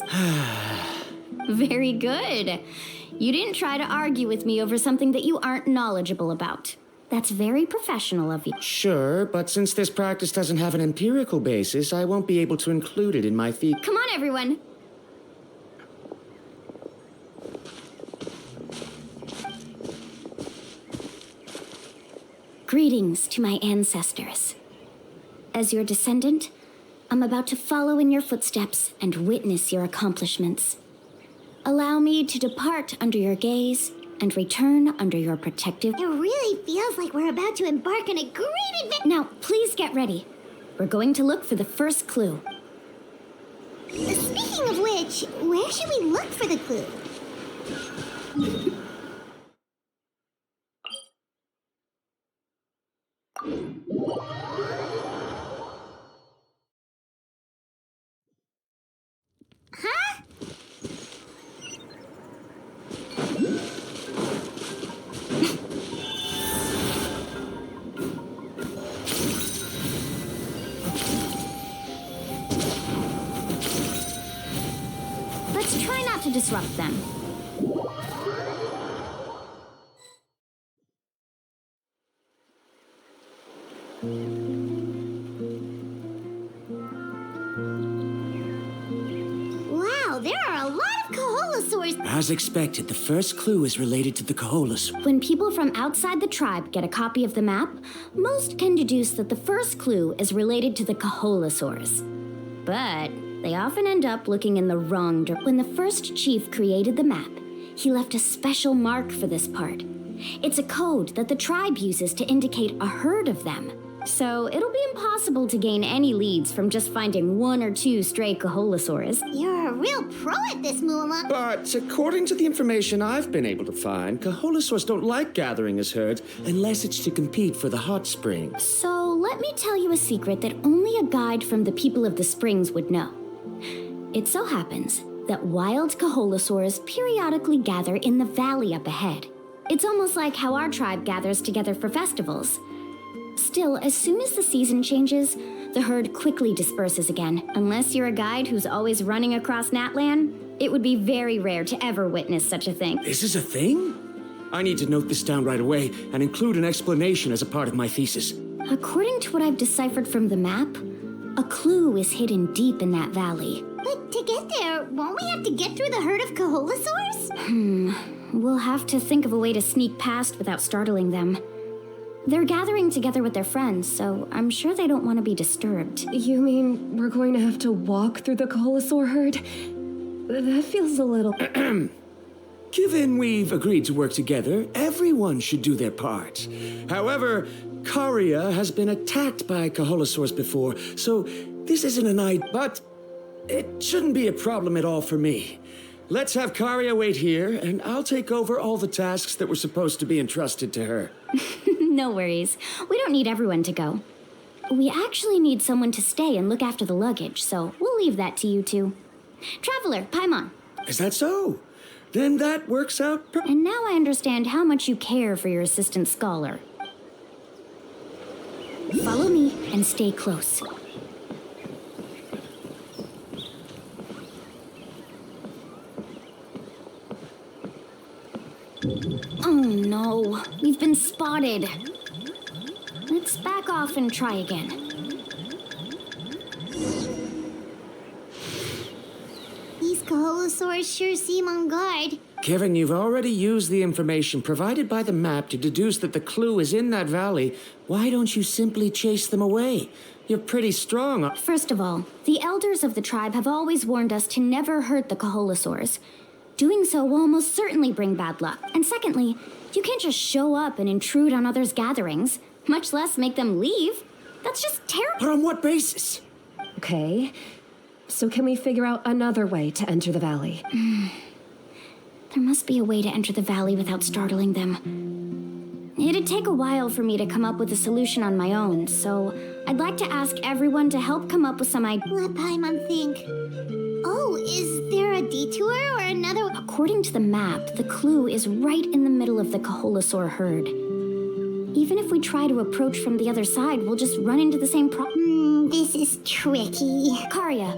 Very good. You didn't try to argue with me over something that you aren't knowledgeable about. That's very professional of you. Sure, but since this practice doesn't have an empirical basis, I won't be able to include it in my fee. Come on, everyone. Greetings to my ancestors. As your descendant, I'm about to follow in your footsteps and witness your accomplishments. Allow me to depart under your gaze and return under your protective... It really feels like we're about to embark on a great adventure. Now, please get ready. We're going to look for the first clue. Speaking of which, where should we look for the clue? to disrupt them. Wow, there are a lot of Kaholosaurs. As expected, the first clue is related to the Kaholosaur. When people from outside the tribe get a copy of the map, most can deduce that the first clue is related to the Kaholosaurs. But they often end up looking in the wrong direction. When the first chief created the map, he left a special mark for this part. It's a code that the tribe uses to indicate a herd of them. So it'll be impossible to gain any leads from just finding one or two stray Kaholosaurs. You're a real pro at this, Mula. But according to the information I've been able to find, Kaholosaurs don't like gathering as herds unless it's to compete for the hot springs. So let me tell you a secret that only a guide from the people of the springs would know. It so happens that wild Kaholosaurs periodically gather in the valley up ahead. It's almost like how our tribe gathers together for festivals. Still, as soon as the season changes, the herd quickly disperses again. Unless you're a guide who's always running across Natlan, it would be very rare to ever witness such a thing. This is a thing? I need to note this down right away and include an explanation as a part of my thesis. According to what I've deciphered from the map, a clue is hidden deep in that valley. But to get there, won't we have to get through the herd of Kaholosaurs? We'll have to think of a way to sneak past without startling them. They're gathering together with their friends, so I'm sure they don't want to be disturbed. You mean we're going to have to walk through the Kaholosaur herd? That feels a little... Given we've agreed to work together, everyone should do their part. However, Karia has been attacked by Kaholosaurs before, so this isn't an idea. But it shouldn't be a problem at all for me. Let's have Karia wait here, and I'll take over all the tasks that were supposed to be entrusted to her. No worries. We don't need everyone to go. We actually need someone to stay and look after the luggage, so we'll leave that to you two. Traveler, Paimon. Is that so? Then that works out And now I understand how much you care for your assistant scholar. Follow me and stay close. Oh no, we've been spotted. Let's back off and try again. These Kaholosaurs sure seem on guard. Given you've already used the information provided by the map to deduce that the clue is in that valley, why don't you simply chase them away? You're pretty strong. First of all, the elders of the tribe have always warned us to never hurt the Kaholosaurs. Doing so will almost certainly bring bad luck. And secondly, you can't just show up and intrude on others' gatherings, much less make them leave. That's just terrible. But on what basis? Okay, so can we figure out another way to enter the valley? There must be a way to enter the valley without startling them. It'd take a while for me to come up with a solution on my own, so I'd like to ask everyone to help come up with some ideas. Let Paimon think. Oh, is there a detour or another? According to the map, the clue is right in the middle of the Kaholosaur herd. Even if we try to approach from the other side, we'll just run into the same problem. This is tricky. Karia,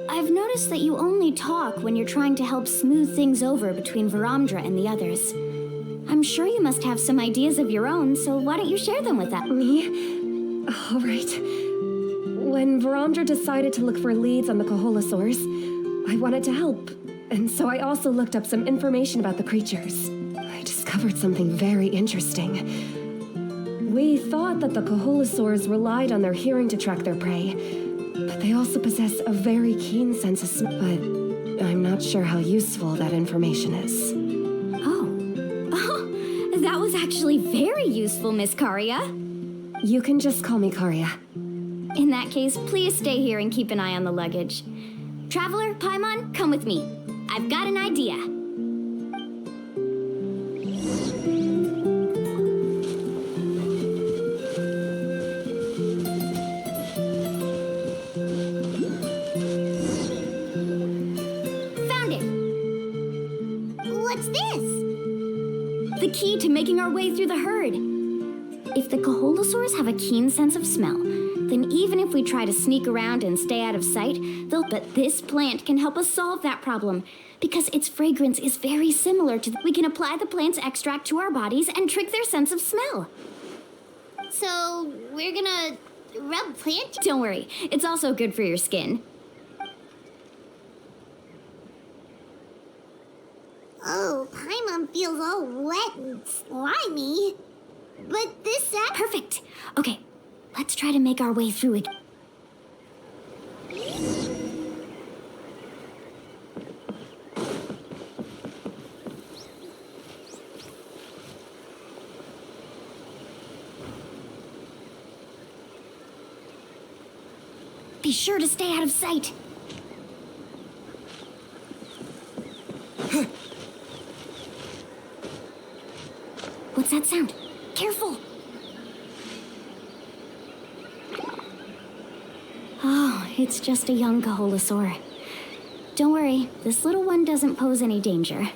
I've noticed that you only talk when you're trying to help smooth things over between Varamdra and the others. I'm sure you must have some ideas of your own, so why don't you share them with us? Me? All right. When Varamdra decided to look for leads on the Kaholosaurs, I wanted to help. And so I also looked up some information about the creatures. I discovered something very interesting. We thought that the Kaholosaurs relied on their hearing to track their prey, but they also possess a very keen sense of smell. But I'm not sure how useful that information is. Oh, that was actually very useful, Miss Karia. You can just call me Karia. In that case, please stay here and keep an eye on the luggage. Traveler, Paimon, come with me. I've got an idea. Found it! What's this? The key to making our way through the herd. If the Kaholosaurs have a keen sense of smell, then even if we try to sneak around and stay out of sight, but this plant can help us solve that problem. Because its fragrance is very similar to... We can apply the plant's extract to our bodies and trick their sense of smell. So, we're gonna rub plant? Don't worry, it's also good for your skin. Oh, Paimon feels all wet and slimy. But this sap... Perfect. Okay, let's try to make our way through it. Be sure to stay out of sight. What's that sound? Careful! Oh, it's just a young Kaholasaur. Don't worry, this little one doesn't pose any danger.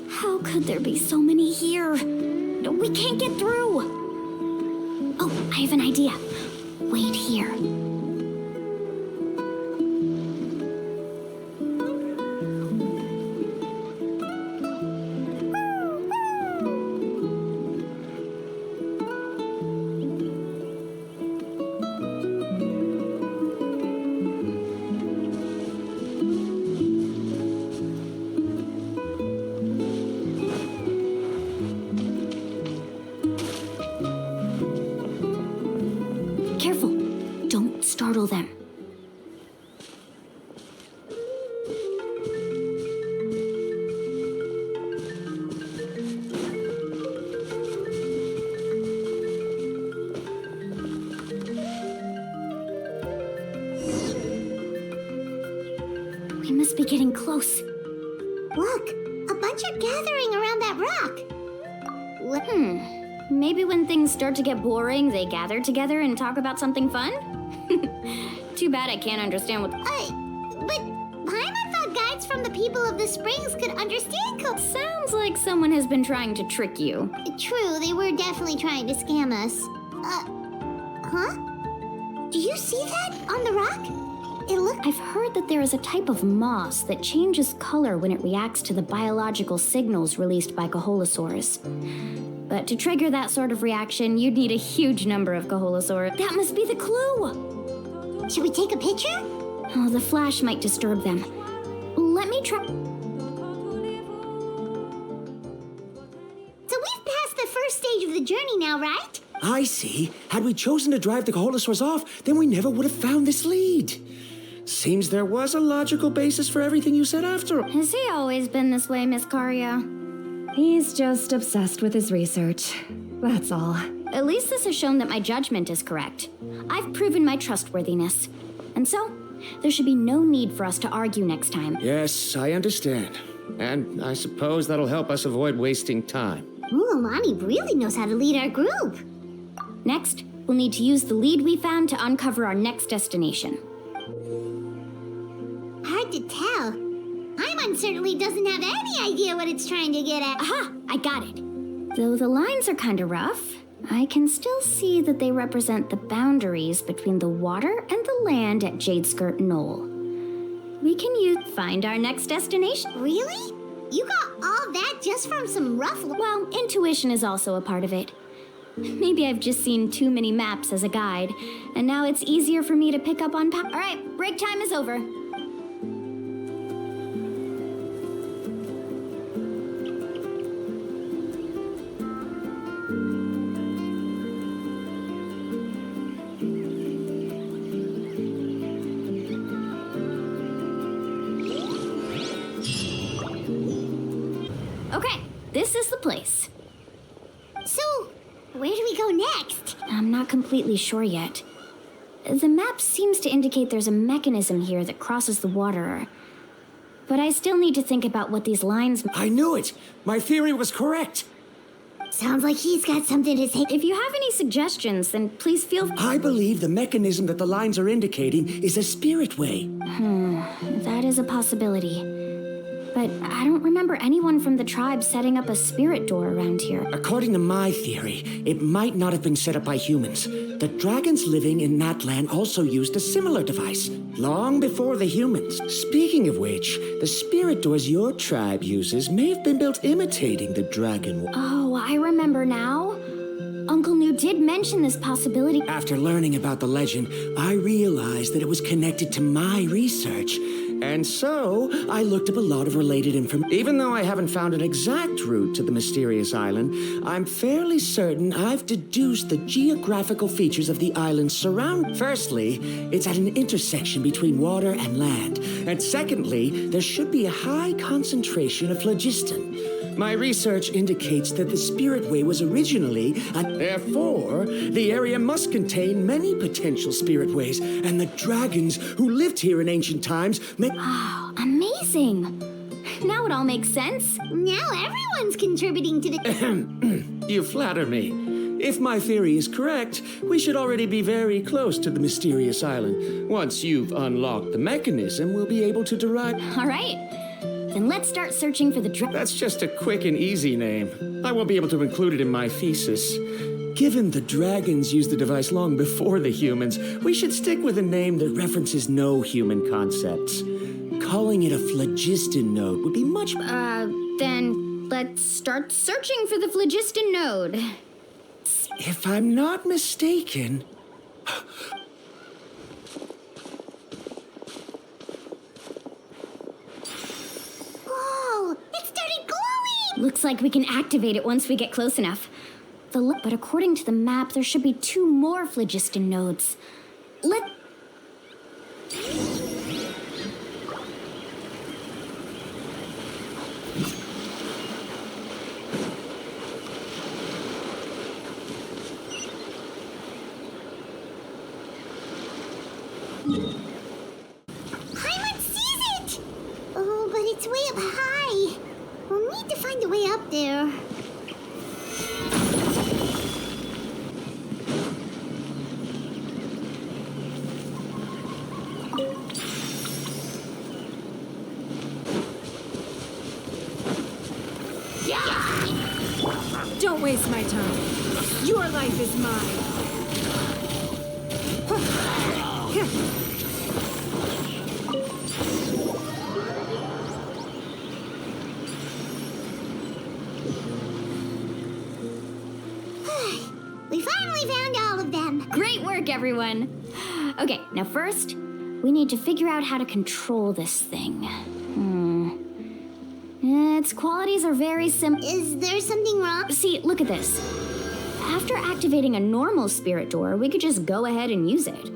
How could there be so many here? We can't get through! Oh, I have an idea. Wait here. Careful. Don't startle them. We must be getting close. Look, a bunch are gathering around that rock. Maybe when things start to get boring, they gather together and talk about something fun? Too bad I can't understand what... But Paimon thought guides from the people of the springs could understand Sounds like someone has been trying to trick you. True, they were definitely trying to scam us. Huh? Do you see that on the rock? It looked... I've heard that there is a type of moss that changes color when it reacts to the biological signals released by Kaholasaurs. But to trigger that sort of reaction, you'd need a huge number of Kaholasaurs. That must be the clue! Should we take a picture? Oh, the flash might disturb them. Let me try... So we've passed the first stage of the journey now, right? I see. Had we chosen to drive the Kaholasaurs off, then we never would have found this lead. Seems there was a logical basis for everything you said after all. Has he always been this way, Miss Karya? He's just obsessed with his research. That's all. At least this has shown that my judgment is correct. I've proven my trustworthiness. And so, there should be no need for us to argue next time. Yes, I understand. And I suppose that'll help us avoid wasting time. Mulamani really knows how to lead our group. Next, we'll need to use the lead we found to uncover our next destination. Hard to tell. Paimon certainly doesn't have any idea what it's trying to get at. Aha! I got it. Though the lines are kind of rough, I can still see that they represent the boundaries between the water and the land at Jadeskirt Knoll. We can find our next destination. Really? You got all that just from some rough... Well, intuition is also a part of it. Maybe I've just seen too many maps as a guide, and now it's easier for me to pick up on... All right, break time is over. Okay, this is the place. So, where do we go next? I'm not completely sure yet. The map seems to indicate there's a mechanism here that crosses the water. But I still need to think about what these lines... I knew it! My theory was correct! Sounds like he's got something to say. If you have any suggestions, then please feel... I believe the mechanism that the lines are indicating is a spirit way. That is a possibility. But I don't remember anyone from the tribe setting up a spirit door around here. According to my theory, it might not have been set up by humans. The dragons living in Natlan also used a similar device, long before the humans. Speaking of which, the spirit doors your tribe uses may have been built imitating the dragon. Oh, I remember now. Uncle New did mention this possibility. After learning about the legend, I realized that it was connected to my research. And so, I looked up a lot of related information. Even though I haven't found an exact route to the mysterious island, I'm fairly certain I've deduced the geographical features of the island's surround. Firstly, it's at an intersection between water and land. And secondly, there should be a high concentration of phlogiston. My research indicates that the Spirit Way was originally therefore, the area must contain many potential Spirit Ways, and the dragons who lived here in ancient times may... Wow, amazing. Now it all makes sense. Now everyone's contributing to the... You flatter me. If my theory is correct, we should already be very close to the mysterious island. Once you've unlocked the mechanism, we'll be able to derive... All right. Then let's start searching for the That's just a quick and easy name. I won't be able to include it in my thesis. Given the dragons used the device long before the humans, we should stick with a name that references no human concepts. Calling it a phlogiston node would be much... Then let's start searching for the phlogiston node. If I'm not mistaken... Looks like we can activate it once we get close enough. But according to the map, there should be 2 more phlogiston nodes. Paimon sees it! Oh, but it's way up high. We'll need to find a way up there. Don't waste my time. Your life is mine. We finally found all of them. Great work, everyone. Okay, now first, we need to figure out how to control this thing. Its qualities are very simple. Is there something wrong? See, look at this. After activating a normal spirit door, we could just go ahead and use it.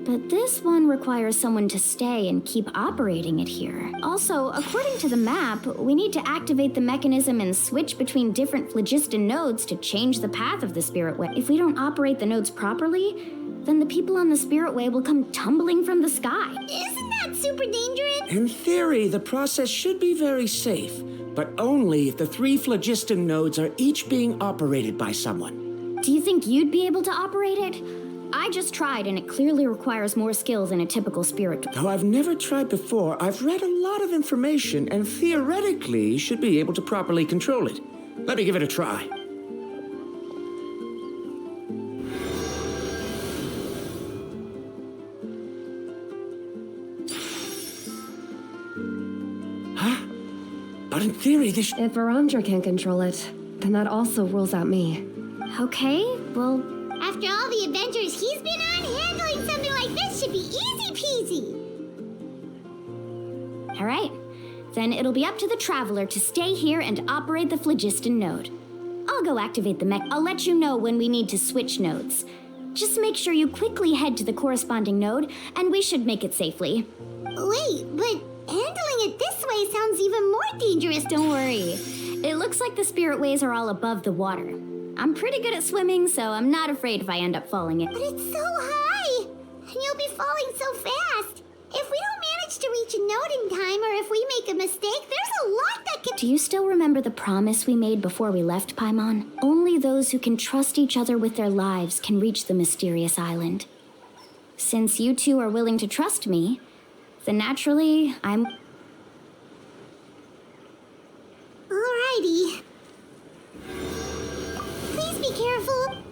But this one requires someone to stay and keep operating it here. Also, according to the map, we need to activate the mechanism and switch between different phlogiston nodes to change the path of the spirit way. If we don't operate the nodes properly, then the people on the spirit way will come tumbling from the sky. Isn't that super dangerous? In theory, the process should be very safe, but only if the 3 phlogiston nodes are each being operated by someone. Do you think you'd be able to operate it? I just tried, and it clearly requires more skill than a typical spirit door. Though I've never tried before, I've read a lot of information and theoretically should be able to properly control it. Let me give it a try. Huh? But in theory, this... If Varandra can control it, then that also rules out me. Okay, well... After all the adventures he's been on, handling something like this should be easy peasy. All right. Then it'll be up to the Traveler to stay here and operate the phlogiston node. I'll go activate the mech. I'll let you know when we need to switch nodes. Just make sure you quickly head to the corresponding node, and we should make it safely. Wait, but handling it this way sounds even more dangerous. Don't worry. It looks like the spirit ways are all above the water. I'm pretty good at swimming, so I'm not afraid if I end up falling in. But it's so high, and you'll be falling so fast. If we don't manage much to reach a note in time, or if we make a mistake, there's a lot that can... Do you still remember the promise we made before we left Paimon? Only those who can trust each other with their lives can reach the mysterious island. Since you two are willing to trust me, then naturally, I'm... Alrighty. Please be careful.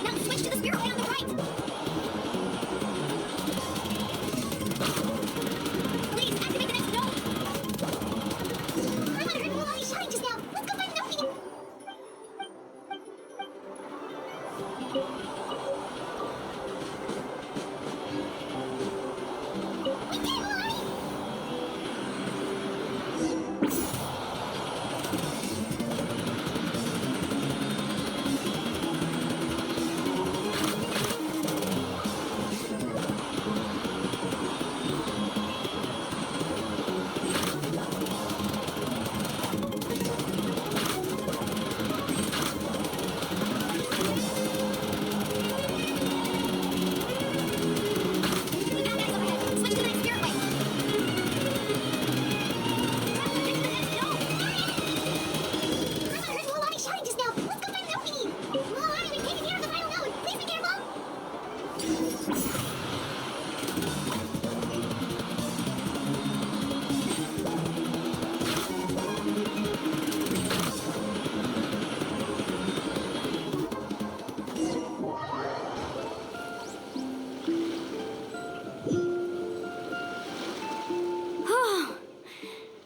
Now switch to the spirit way on the right. Please activate the next node. I heard Mulan shouting just now. Let's go find Noki. We did it, Mulan! We got that overhead. Switch to the next spirit way. Travel to the next node. I heard Mulan shouting just now. Let's go find Noki. Mulan, we've taken care of the final node. Please be careful.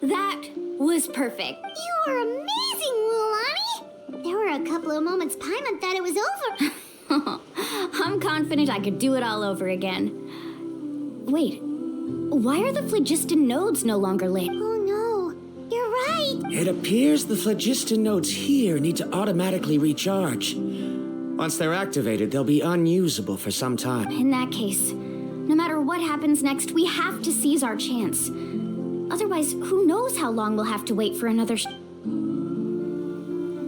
That was perfect. You were amazing, Mulan. There were a couple of moments Paimon thought it was over. I'm confident I could do it all over again. Wait, why are the phlogiston nodes no longer lit? Oh no, you're right. It appears the phlogiston nodes here need to automatically recharge. Once they're activated, they'll be unusable for some time. In that case, no matter what happens next, we have to seize our chance. Otherwise, who knows how long we'll have to wait for another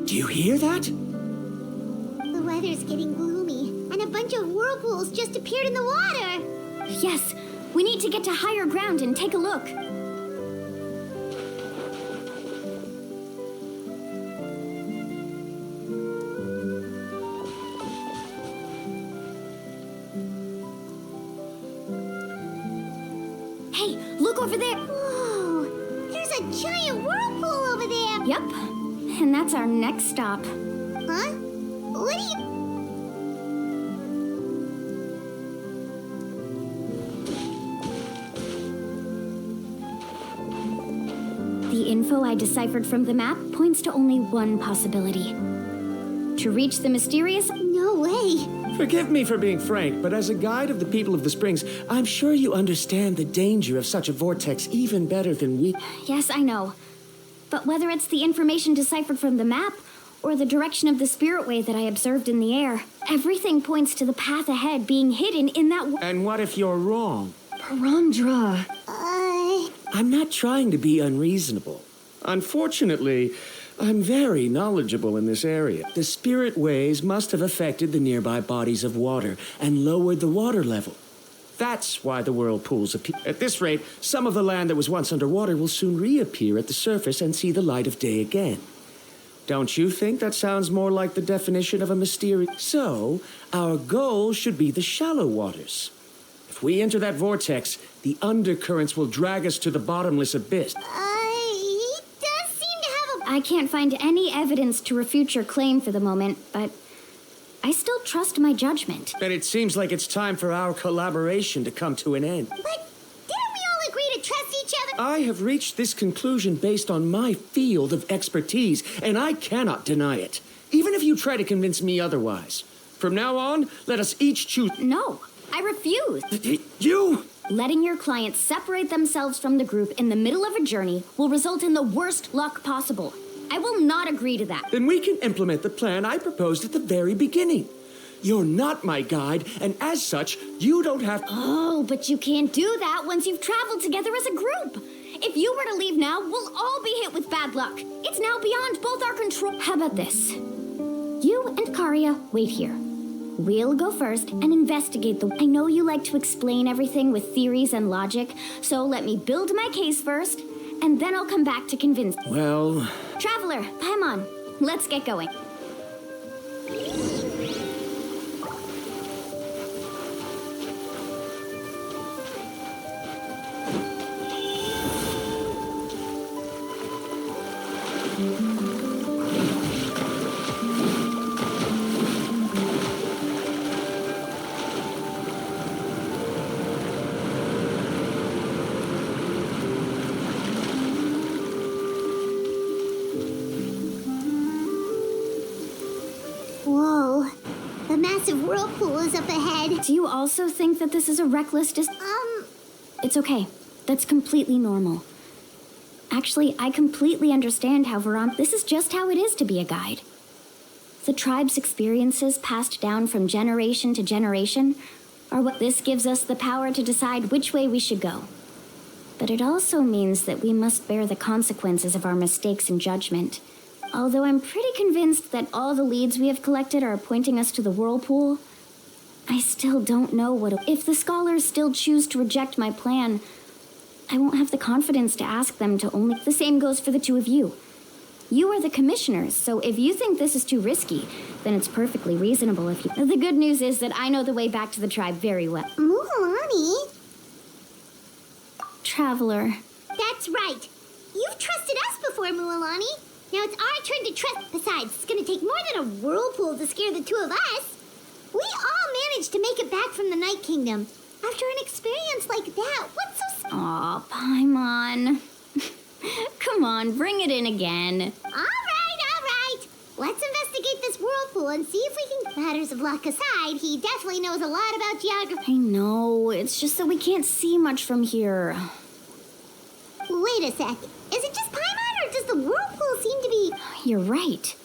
Do you hear that? The weather's getting gloomy, and a bunch of whirlpools just appeared in the water. Yes, we need to get to higher ground and take a look. Hey, look over there. Whoa, there's a giant whirlpool over there. Yep, and that's our next stop. Huh? What do you... The info I deciphered from the map points to only one possibility. To reach the mysterious... No way. Forgive me for being frank, but as a guide of the people of the Springs, I'm sure you understand the danger of such a vortex even better than we... Yes, I know. But whether it's the information deciphered from the map or the direction of the spirit way that I observed in the air, everything points to the path ahead being hidden in that... And what if you're wrong? Parandra. I'm not trying to be unreasonable. Unfortunately, I'm very knowledgeable in this area. The spirit waves must have affected the nearby bodies of water and lowered the water level. That's why the whirlpools appear. At this rate, some of the land that was once underwater will soon reappear at the surface and see the light of day again. Don't you think that sounds more like the definition of a mysterious... So, our goal should be the shallow waters. If we enter that vortex, the undercurrents will drag us to the bottomless abyss. He does seem to have a... I can't find any evidence to refute your claim for the moment, but I still trust my judgment. Then it seems like it's time for our collaboration to come to an end. But didn't we all agree to trust each other? I have reached this conclusion based on my field of expertise, and I cannot deny it, even if you try to convince me otherwise. From now on, let us each choose... No, I refuse. You! Letting your clients separate themselves from the group in the middle of a journey will result in the worst luck possible. I will not agree to that. Then we can implement the plan I proposed at the very beginning. You're not my guide, and as such, you don't have... Oh, but you can't do that once you've traveled together as a group. If you were to leave now, we'll all be hit with bad luck. It's now beyond both our control. How about this? You and Karya wait here. We'll go first and investigate the... I know you like to explain everything with theories and logic, so let me build my case first, and then I'll come back to convince... Well... Traveler, Paimon, let's get going. Whoa. The massive whirlpool is up ahead. Do you also think that this is a reckless It's okay. That's completely normal. Actually, I completely understand how this is just how it is to be a guide. The tribe's experiences passed down from generation to generation are what this gives us the power to decide which way we should go. But it also means that we must bear the consequences of our mistakes and judgment. Although I'm pretty convinced that all the leads we have collected are pointing us to the whirlpool, I still don't know what... If the scholars still choose to reject my plan, I won't have the confidence to ask them to only... The same goes for the two of you. You are the commissioners, so if you think this is too risky, then it's perfectly reasonable if you... The good news is that I know the way back to the tribe very well. Mulan? Traveler. That's right. You've trusted us before, Mualani. Now it's our turn to trust. Besides, it's gonna take more than a whirlpool to scare the two of us. We all managed to make it back from the Night Kingdom. After an experience like that, what's so... Aw, Paimon. Come on, bring it in again. All right. Let's investigate this whirlpool and see if we can... Matters of luck aside, he definitely knows a lot about geography. I know, it's just that we can't see much from here. Wait a sec. Is it just Paimon, or does the whirlpool seem to be... You're right.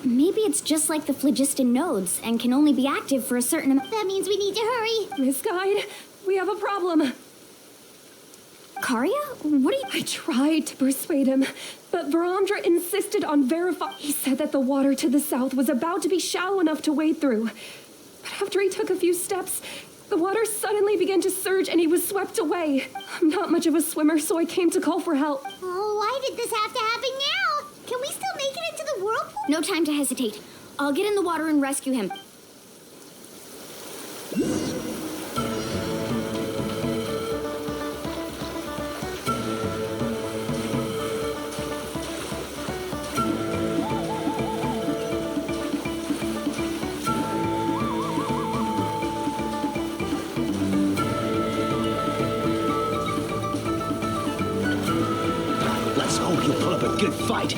Maybe it's just like the phlogiston nodes and can only be active for a certain amount. That means we need to hurry. Miss Guide, we have a problem. Karya? What are you... I tried to persuade him, but Varamdra insisted on verifying. He said that the water to the south was about to be shallow enough to wade through. But after he took a few steps, the water suddenly began to surge and he was swept away. I'm not much of a swimmer, so I came to call for help. Oh, why did this have to happen now? Can we still make it into the whirlpool? No time to hesitate. I'll get in the water and rescue him. Let's hope you'll put up a good fight.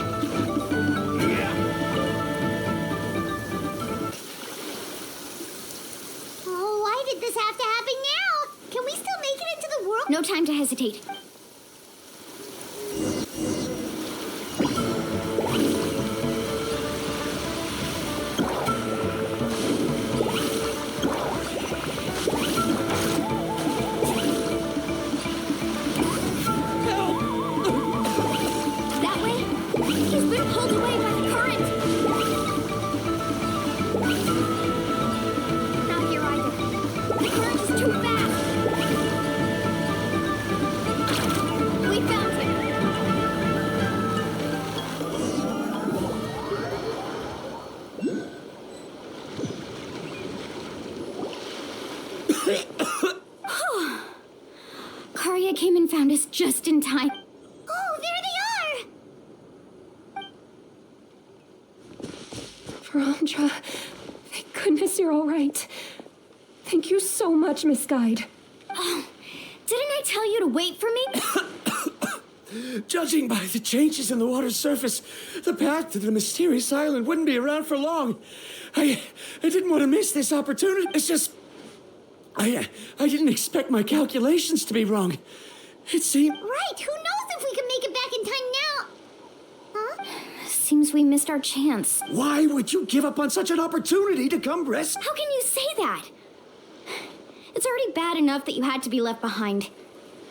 Oh, why did this have to happen now? Can we still make it into the whirlpool? No time to hesitate. That way? He's been pulled away by the current. Not here either. The current is too fast. We found him. Karya came and found us just in time. Oh, there they are! Varamdra, thank goodness you're all right. Thank you so much, Miss Guide. Oh, didn't I tell you to wait for me? Judging by the changes in the water's surface, the path to the mysterious island wouldn't be around for long. I didn't want to miss this opportunity. It's just... I didn't expect my calculations to be wrong. It seemed... Right, who knows if we can make it back in time now? Huh? Seems we missed our chance. Why would you give up on such an opportunity to come rescue? How can you say that? It's already bad enough that you had to be left behind.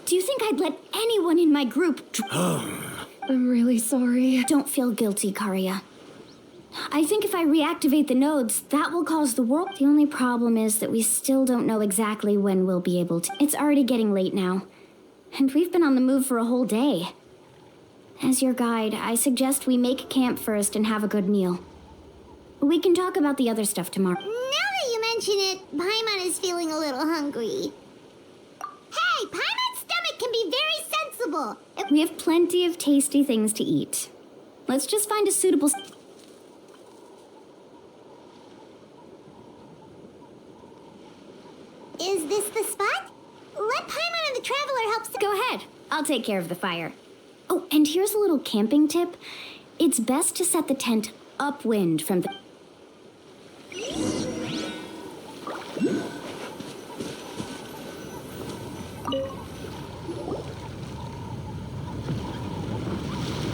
Do you think I'd let anyone in my group... I'm really sorry. Don't feel guilty, Karia. I think if I reactivate the nodes, that will cause the world... The only problem is that we still don't know exactly when we'll be able to... It's already getting late now. And we've been on the move for a whole day. As your guide, I suggest we make camp first and have a good meal. We can talk about the other stuff tomorrow. Now that you mention it, Paimon is feeling a little hungry. Hey, Paimon's stomach can be very sensible. We have plenty of tasty things to eat. Let's just find a suitable... Is this the spot? Let Paimon and the Traveler help... Go ahead. I'll take care of the fire. Oh, and here's a little camping tip. It's best to set the tent upwind from the...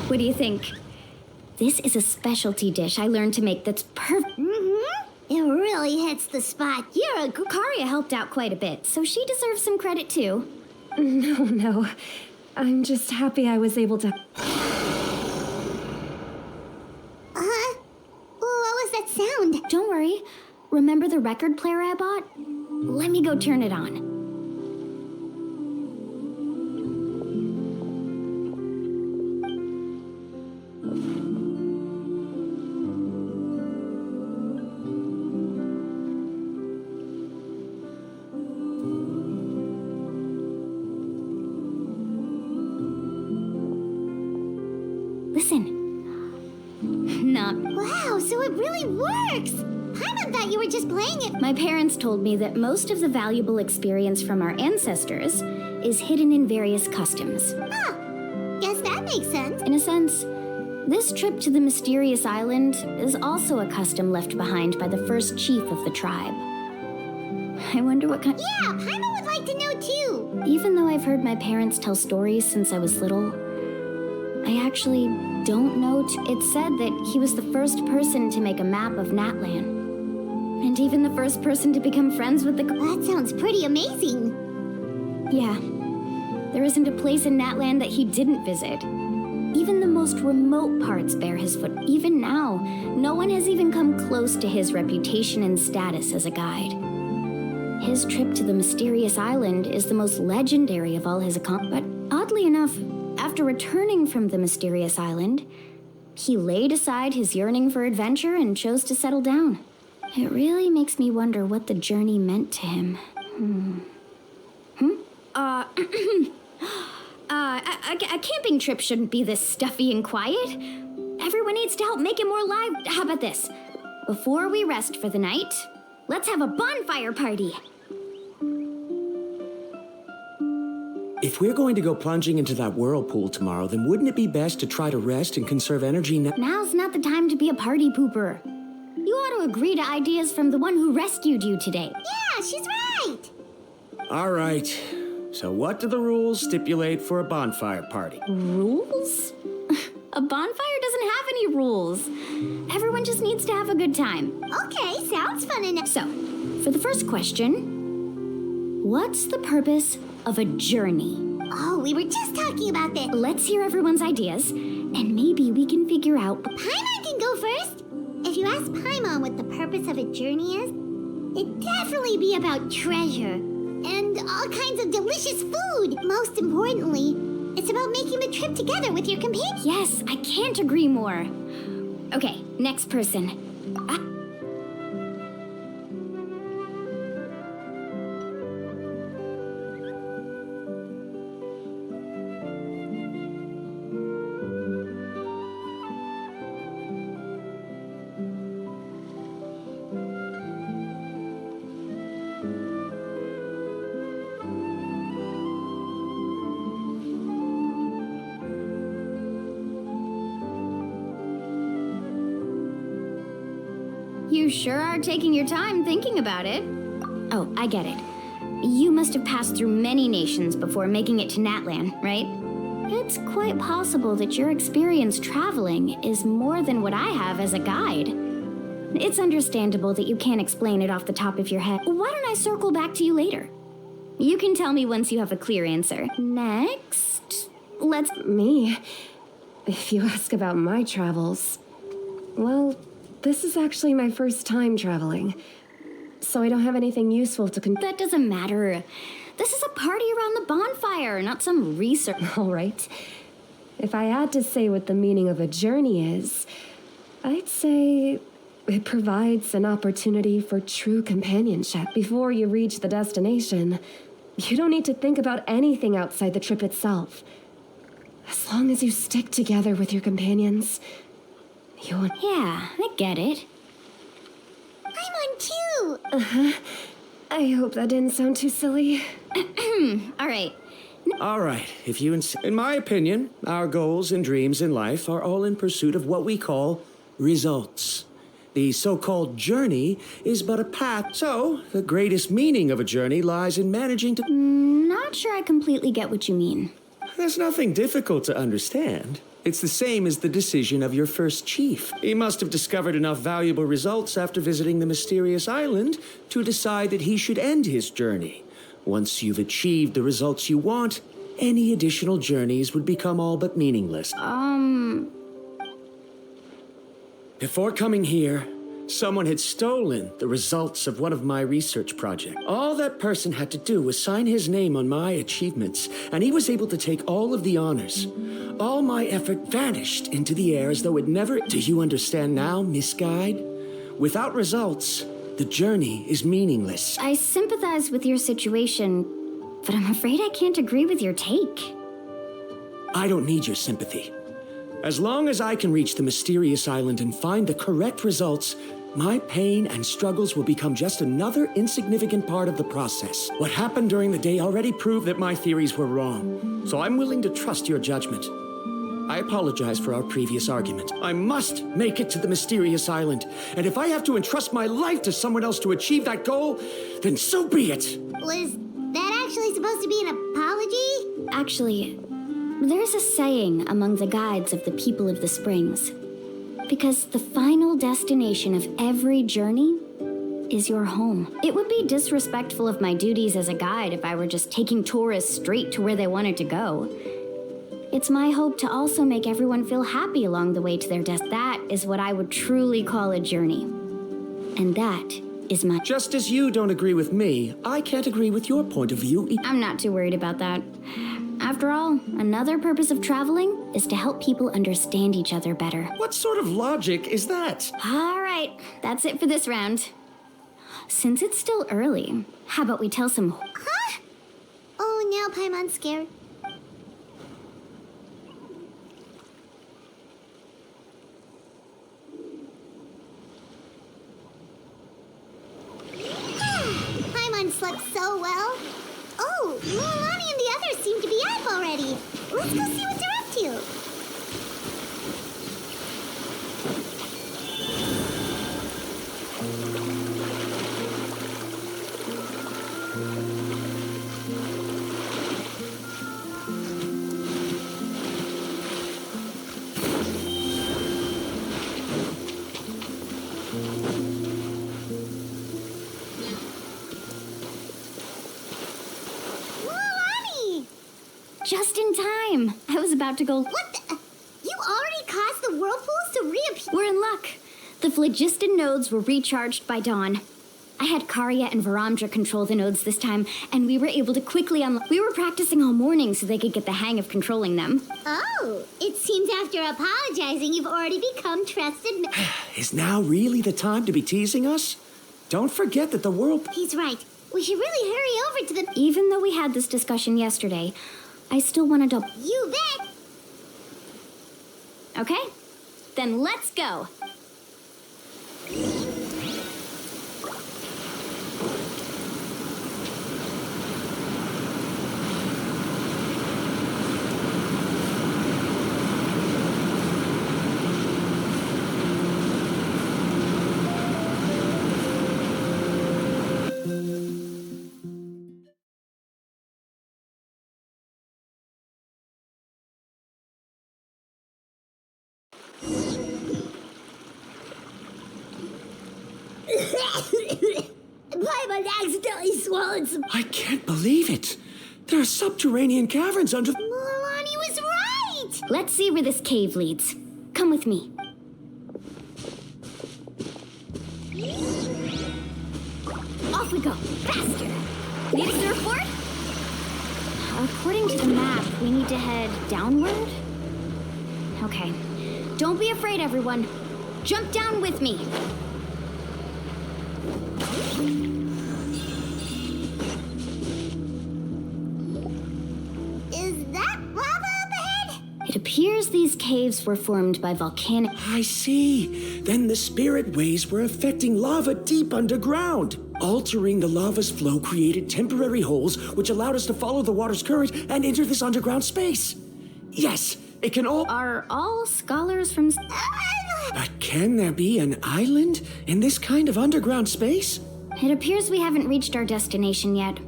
What do you think? This is a specialty dish I learned to make that's perfect. It really hits the spot. You're a... Karia helped out quite a bit, so she deserves some credit too. No. I'm just happy I was able to... What was that sound? Don't worry. Remember the record player I bought? Let me go turn it on. Listen. Wow, so it really works! Paimon thought you were just playing it. My parents told me that most of the valuable experience from our ancestors is hidden in various customs. Guess that makes sense. In a sense, this trip to the mysterious island is also a custom left behind by the first chief of the tribe. I wonder what kind... Yeah, Paimon would like to know too. Even though I've heard my parents tell stories since I was little, I actually don't know. It said that he was the first person to make a map of Natlan. And even the first person to become friends with the... That sounds pretty amazing. Yeah. There isn't a place in Natlan that he didn't visit. Even the most remote parts bear his foot. Even now, no one has even come close to his reputation and status as a guide. His trip to the mysterious island is the most legendary of all his accomplishments. But oddly enough, after returning from the mysterious island, he laid aside his yearning for adventure and chose to settle down. It really makes me wonder what the journey meant to him. A camping trip shouldn't be this stuffy and quiet. Everyone needs to help make it more live. How about this? Before we rest for the night, let's have a bonfire party. If we're going to go plunging into that whirlpool tomorrow, then wouldn't it be best to try to rest and conserve energy now? Now's not the time to be a party pooper. You ought to agree to ideas from the one who rescued you today. Yeah, she's right. All right. So what do the rules stipulate for a bonfire party? Rules? A bonfire doesn't have any rules. Everyone just needs to have a good time. Okay, sounds fun enough. So, for the first question, what's the purpose of a journey? Oh, we were just talking about this. Let's hear everyone's ideas, and maybe we can figure out... Paimon can go first. If you ask Paimon what the purpose of a journey is, it'd definitely be about treasure and all kinds of delicious food. Most importantly, it's about making the trip together with your companion. Yes, I can't agree more. Okay, next person. You sure are taking your time thinking about it. Oh, I get it. You must have passed through many nations before making it to Natlan, right? It's quite possible that your experience traveling is more than what I have as a guide. It's understandable that you can't explain it off the top of your head. Why don't I circle back to you later? You can tell me once you have a clear answer. Next, let's... Me? If you ask about my travels, well, this is actually my first time traveling, so I don't have anything useful to That doesn't matter. This is a party around the bonfire, not some research. All right. If I had to say what the meaning of a journey is, I'd say it provides an opportunity for true companionship. Before you reach the destination, you don't need to think about anything outside the trip itself. As long as you stick together with your companions, you won't... Yeah, I get it. I'm on too! I hope that didn't sound too silly. All right. All right, if you insist. In my opinion, our goals and dreams in life are all in pursuit of what we call results. The so-called journey is but a path. So, the greatest meaning of a journey lies in managing to... Not sure I completely get what you mean. There's nothing difficult to understand. It's the same as the decision of your first chief. He must have discovered enough valuable results after visiting the mysterious island to decide that he should end his journey. Once you've achieved the results you want, any additional journeys would become all but meaningless. Before coming here, someone had stolen the results of one of my research projects. All that person had to do was sign his name on my achievements, and he was able to take all of the honors. All my effort vanished into the air as though it never... Do you understand now, Miss Guide? Without results, the journey is meaningless. I sympathize with your situation, but I'm afraid I can't agree with your take. I don't need your sympathy. As long as I can reach the mysterious island and find the correct results, my pain and struggles will become just another insignificant part of the process. What happened during the day already proved that my theories were wrong, so I'm willing to trust your judgment. I apologize for our previous argument. I must make it to the mysterious island, and if I have to entrust my life to someone else to achieve that goal, then so be it. Was that actually supposed to be an apology? Actually, there's a saying among the guides of the people of the springs. Because the final destination of every journey is your home. It would be disrespectful of my duties as a guide if I were just taking tourists straight to where they wanted to go. It's my hope to also make everyone feel happy along the way to their death. That is what I would truly call a journey. And that is my... Just as you don't agree with me, I can't agree with your point of view. I'm not too worried about that. After all, another purpose of traveling is to help people understand each other better. What sort of logic is that? All right, that's it for this round. Since it's still early, how about we tell some... Huh? Oh, now Paimon's scared. Paimon slept so well. Oh, Milani and the others seem to be up already. Let's go see what they're up to. Just in time. I was about to go... What the? You already caused the whirlpools to reappear? We're in luck. The phlogiston nodes were recharged by dawn. I had Karya and Varamdra control the nodes this time, and we were able to quickly unlock... We were practicing all morning so they could get the hang of controlling them. Oh, it seems after apologizing, you've already become trusted... Is now really the time to be teasing us? Don't forget that the world... He's right. We should really hurry over to the... Even though we had this discussion yesterday, I still wanted to... You bet! Okay, then let's go. Paimon accidentally swallowed some. I can't believe it. There are subterranean caverns under. Milani was right! Let's see where this cave leads. Come with me. Off we go. Faster! Need a surfboard? According to the map, we need to head downward? Okay. Don't be afraid, everyone. Jump down with me. Is that lava up ahead? It appears these caves were formed by volcanic... I see. Then the spirit waves were affecting lava deep underground. Altering the lava's flow created temporary holes which allowed us to follow the water's current and enter this underground space. Yes, it can all... Are all scholars from... But can there be an island in this kind of underground space? It appears we haven't reached our destination yet.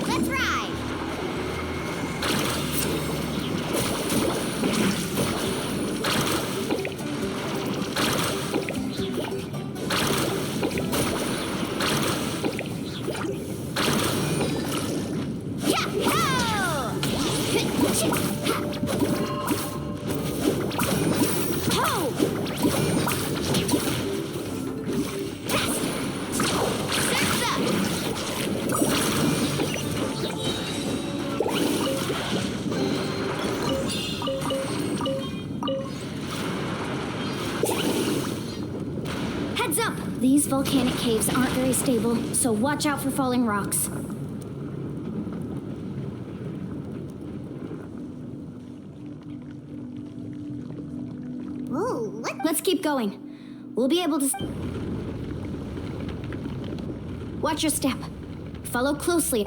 Let's ride! Heads up! These volcanic caves aren't very stable, so watch out for falling rocks. Whoa, what? Let's keep going. We'll be able to... Watch your step. Follow closely.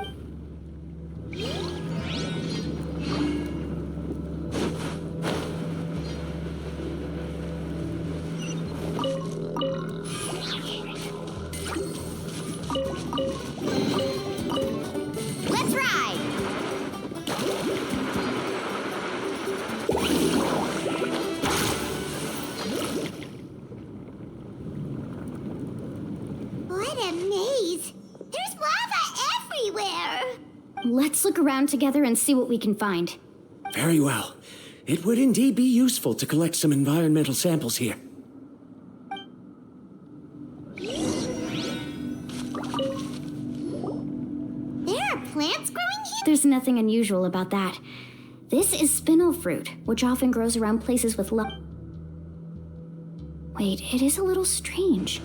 Let's ride! What a maze! There's lava everywhere! Let's look around together and see what we can find. Very well. It would indeed be useful to collect some environmental samples here. There are plants growing here? There's nothing unusual about that. This is spinel fruit, which often grows around places with Wait, it is a little strange.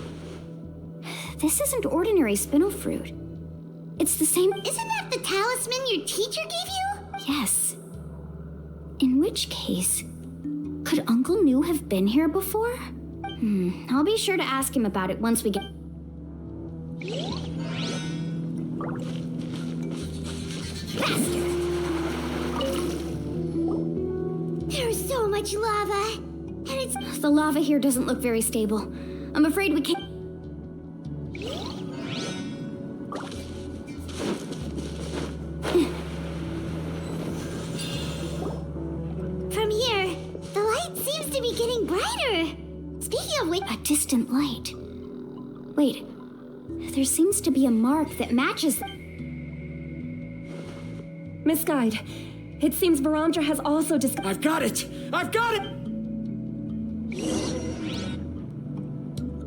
This isn't ordinary spinel fruit. It's the same... Isn't that the talisman your teacher gave you? Yes. In which case, could Uncle New have been here before? I'll be sure to ask him about it once we get... Faster! There's so much lava, and it's... The lava here doesn't look very stable. I'm afraid we can't... From here, the light seems to be getting brighter. Speaking of which... A distant light. Wait, there seems to be a mark that matches... Miss Guide, it seems Varamdra has also discovered... I've got it! I've got it!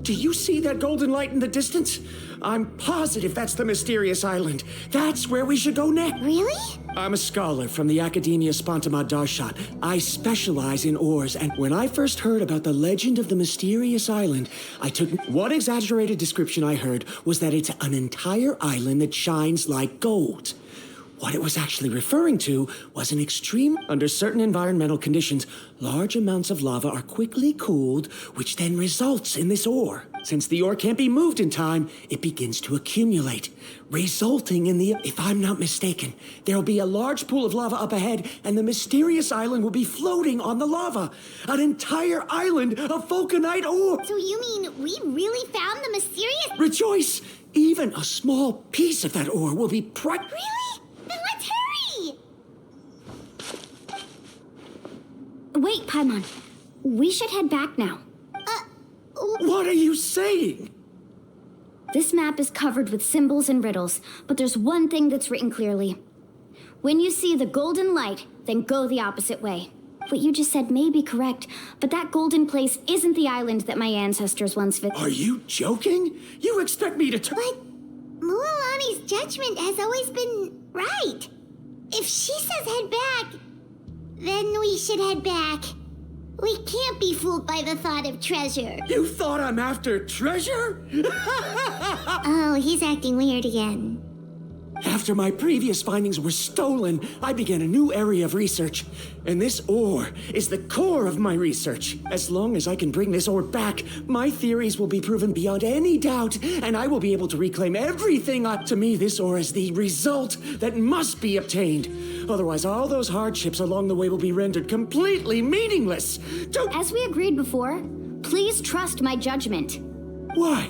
Do you see that golden light in the distance? I'm positive that's the mysterious island. That's where we should go next. Really? I'm a scholar from the Academia Spantamad Darshat. I specialize in ores, and when I first heard about the legend of the mysterious island, I took... One exaggerated description I heard was that it's an entire island that shines like gold. What it was actually referring to was an extreme... Under certain environmental conditions, large amounts of lava are quickly cooled, which then results in this ore. Since the ore can't be moved in time, it begins to accumulate, resulting in the... If I'm not mistaken, there'll be a large pool of lava up ahead, and the mysterious island will be floating on the lava. An entire island of vulcanite ore! So you mean we really found the mysterious... Rejoice! Even a small piece of that ore will be Really? Then let's hurry! Wait, Paimon. We should head back now. What are you saying? This map is covered with symbols and riddles, but there's one thing that's written clearly. When you see the golden light, then go the opposite way. What you just said may be correct, but that golden place isn't the island that my ancestors once visited. Are you joking? You expect me to But Mualani's judgment has always been right. If she says head back, then we should head back. We can't be fooled by the thought of treasure. You thought I'm after treasure? Oh, he's acting weird again. After my previous findings were stolen, I began a new area of research. And this ore is the core of my research. As long as I can bring this ore back, my theories will be proven beyond any doubt, and I will be able to reclaim everything. To me, this ore is the result that must be obtained. Otherwise, all those hardships along the way will be rendered completely meaningless. Don't... As we agreed before, please trust my judgment. Why?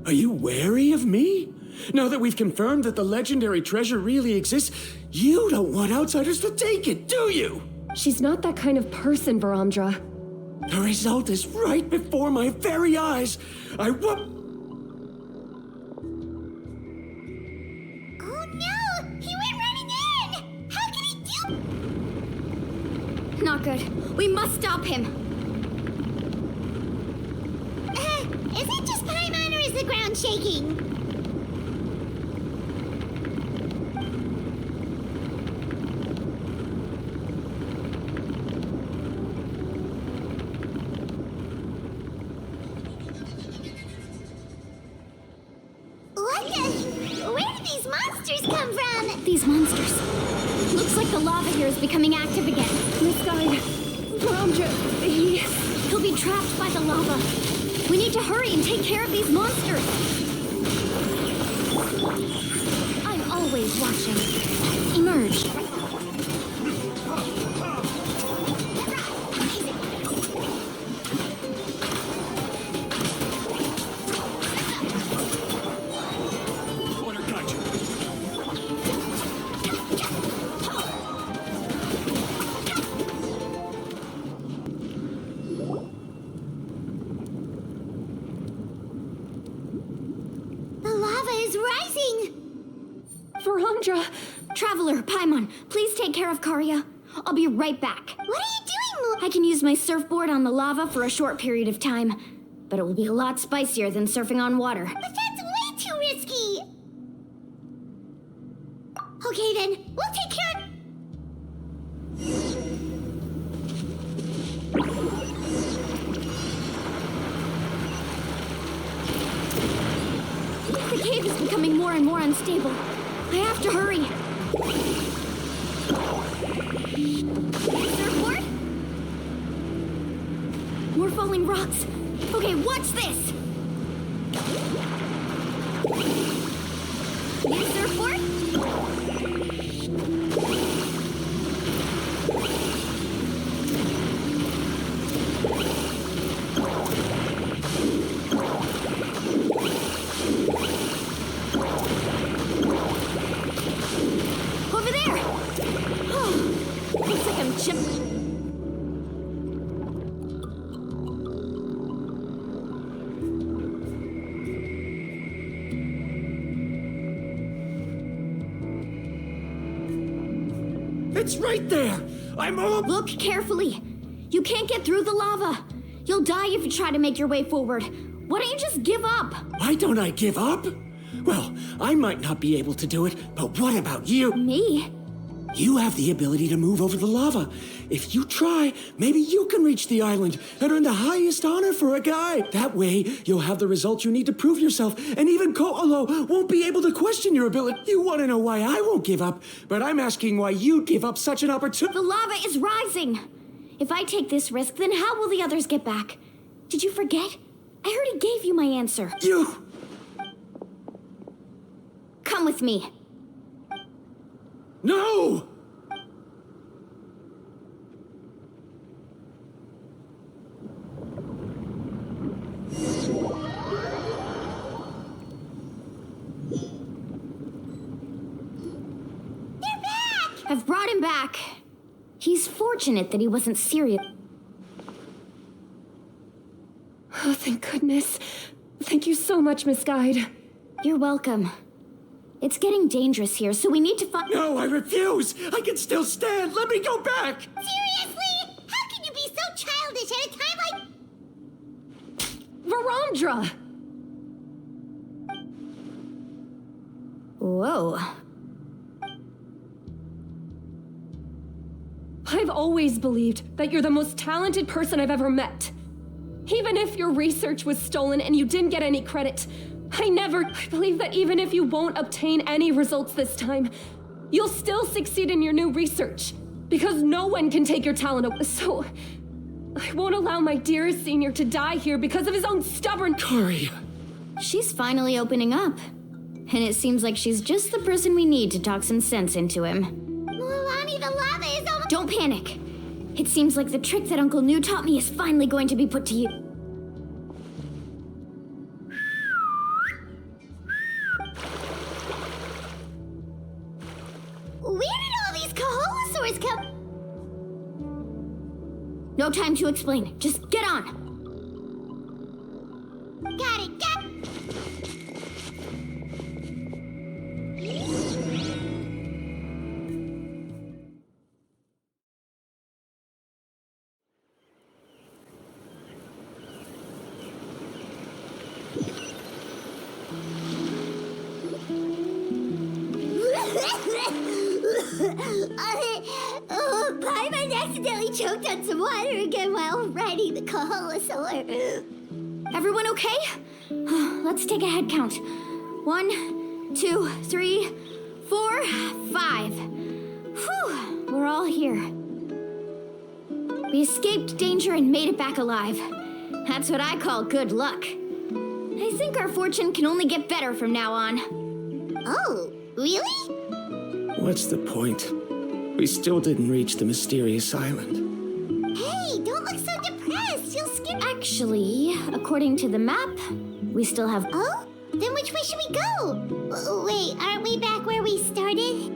Are you wary of me? Now that we've confirmed that the legendary treasure really exists, you don't want outsiders to take it, do you? She's not that kind of person, Varamdra. The result is right before my very eyes. I won't... Oh no! He went running in! How can he do... Not good. We must stop him. Is it just Paimon or is the ground shaking? Where did these monsters come from? These monsters. Looks like the lava here is becoming active again. Miss Guide, Varamdra, He'll be trapped by the lava. We need to hurry and take care of these monsters. I'm always watching. Emerge. Varamdra! Traveler, Paimon, please take care of Karya. I'll be right back. What are you doing, I can use my surfboard on the lava for a short period of time, but it will be a lot spicier than surfing on water. But that's way too risky! Okay then, we'll take care of... The cave is becoming more and more unstable. I have to hurry. Surfboard? More falling rocks. Okay, watch this. New surfboard? Over there! Oh, looks like I'm chipped. It's right there! I'm all... Look carefully. You can't get through the lava. You'll die if you try to make your way forward. Why don't you just give up? Why don't I give up? Well, I might not be able to do it, but what about you? Me? You have the ability to move over the lava. If you try, maybe you can reach the island and earn the highest honor for a guide. That way, you'll have the results you need to prove yourself, and even Ko'olo won't be able to question your ability. You want to know why I won't give up, but I'm asking why you'd give up such an opportunity. The lava is rising. If I take this risk, then how will the others get back? Did you forget? I already gave you my answer. You... Come with me. No! They're back! I've brought him back. He's fortunate that he wasn't serious. Oh, thank goodness. Thank you so much, Miss Guide. You're welcome. It's getting dangerous here, so we need to find— No, I refuse! I can still stand! Let me go back! Seriously? How can you be so childish at a time like... Verandra! Whoa. I've always believed that you're the most talented person I've ever met. Even if your research was stolen and you didn't get any credit, I believe that even if you won't obtain any results this time, you'll still succeed in your new research. Because no one can take your talent away. So, I won't allow my dearest senior to die here because of his own stubborn— Tori. She's finally opening up. And it seems like she's just the person we need to talk some sense into him. Milani, the lava is almost... Don't panic. It seems like the trick that Uncle New taught me is finally going to be put to use. Where did all these Kaholosaurs come... No time to explain. Just get on. Got it, Paimon accidentally choked on some water again while riding the Kaholosaur. Everyone okay? Let's take a head count. 1, 2, 3, 4, 5. Whew, we're all here. We escaped danger and made it back alive. That's what I call good luck. I think our fortune can only get better from now on. Oh, really? What's the point? We still didn't reach the mysterious island. Hey, don't look so depressed. You'll skip... Actually, according to the map, we still have— Oh? Then which way should we go? Wait, aren't we back where we started?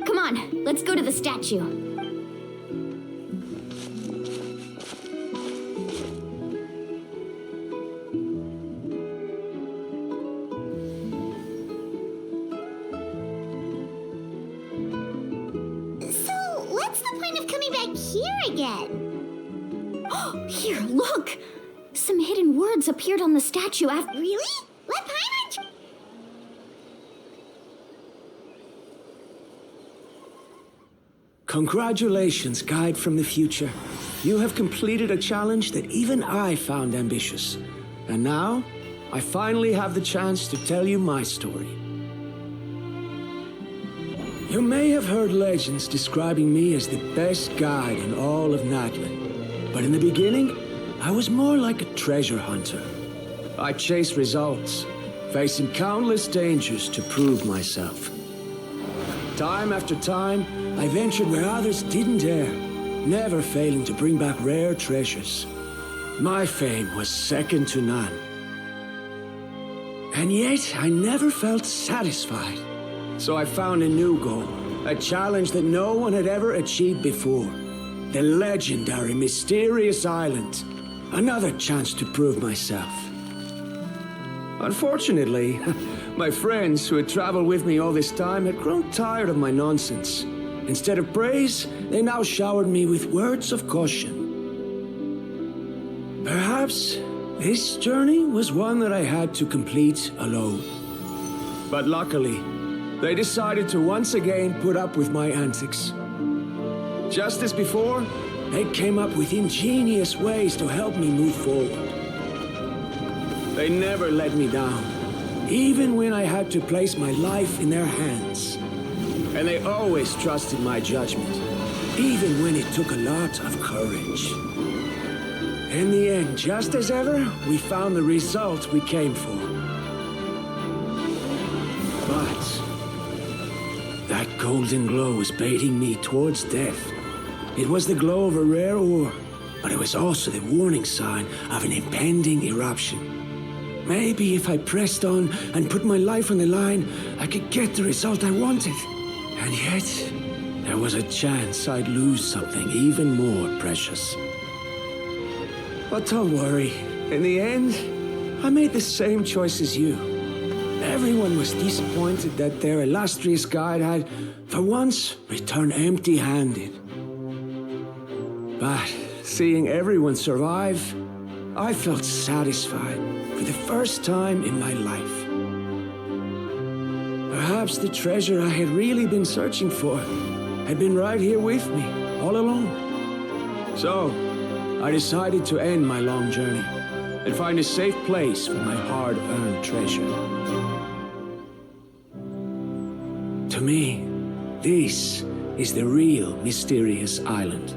Come on, let's go to the statue. Here, look! Some hidden words appeared on the statue after— Really? Let Paimon... Congratulations, Guide from the Future. You have completed a challenge that even I found ambitious. And now, I finally have the chance to tell you my story. You may have heard legends describing me as the best guide in all of Natlan. But in the beginning, I was more like a treasure hunter. I chased results, facing countless dangers to prove myself. Time after time, I ventured where others didn't dare, never failing to bring back rare treasures. My fame was second to none. And yet, I never felt satisfied. So I found a new goal, a challenge that no one had ever achieved before. The legendary Mysterious Island. Another chance to prove myself. Unfortunately, my friends who had traveled with me all this time had grown tired of my nonsense. Instead of praise, they now showered me with words of caution. Perhaps this journey was one that I had to complete alone. But luckily, they decided to once again put up with my antics. Just as before, they came up with ingenious ways to help me move forward. They never let me down, even when I had to place my life in their hands. And they always trusted my judgment, even when it took a lot of courage. In the end, just as ever, we found the result we came for. But that golden glow was baiting me towards death. It was the glow of a rare ore, but it was also the warning sign of an impending eruption. Maybe if I pressed on and put my life on the line, I could get the result I wanted. And yet, there was a chance I'd lose something even more precious. But don't worry. In the end, I made the same choice as you. Everyone was disappointed that their illustrious guide had, for once, returned empty-handed. But seeing everyone survive, I felt satisfied for the first time in my life. Perhaps the treasure I had really been searching for had been right here with me, all along. So, I decided to end my long journey and find a safe place for my hard-earned treasure. To me, this is the real mysterious island.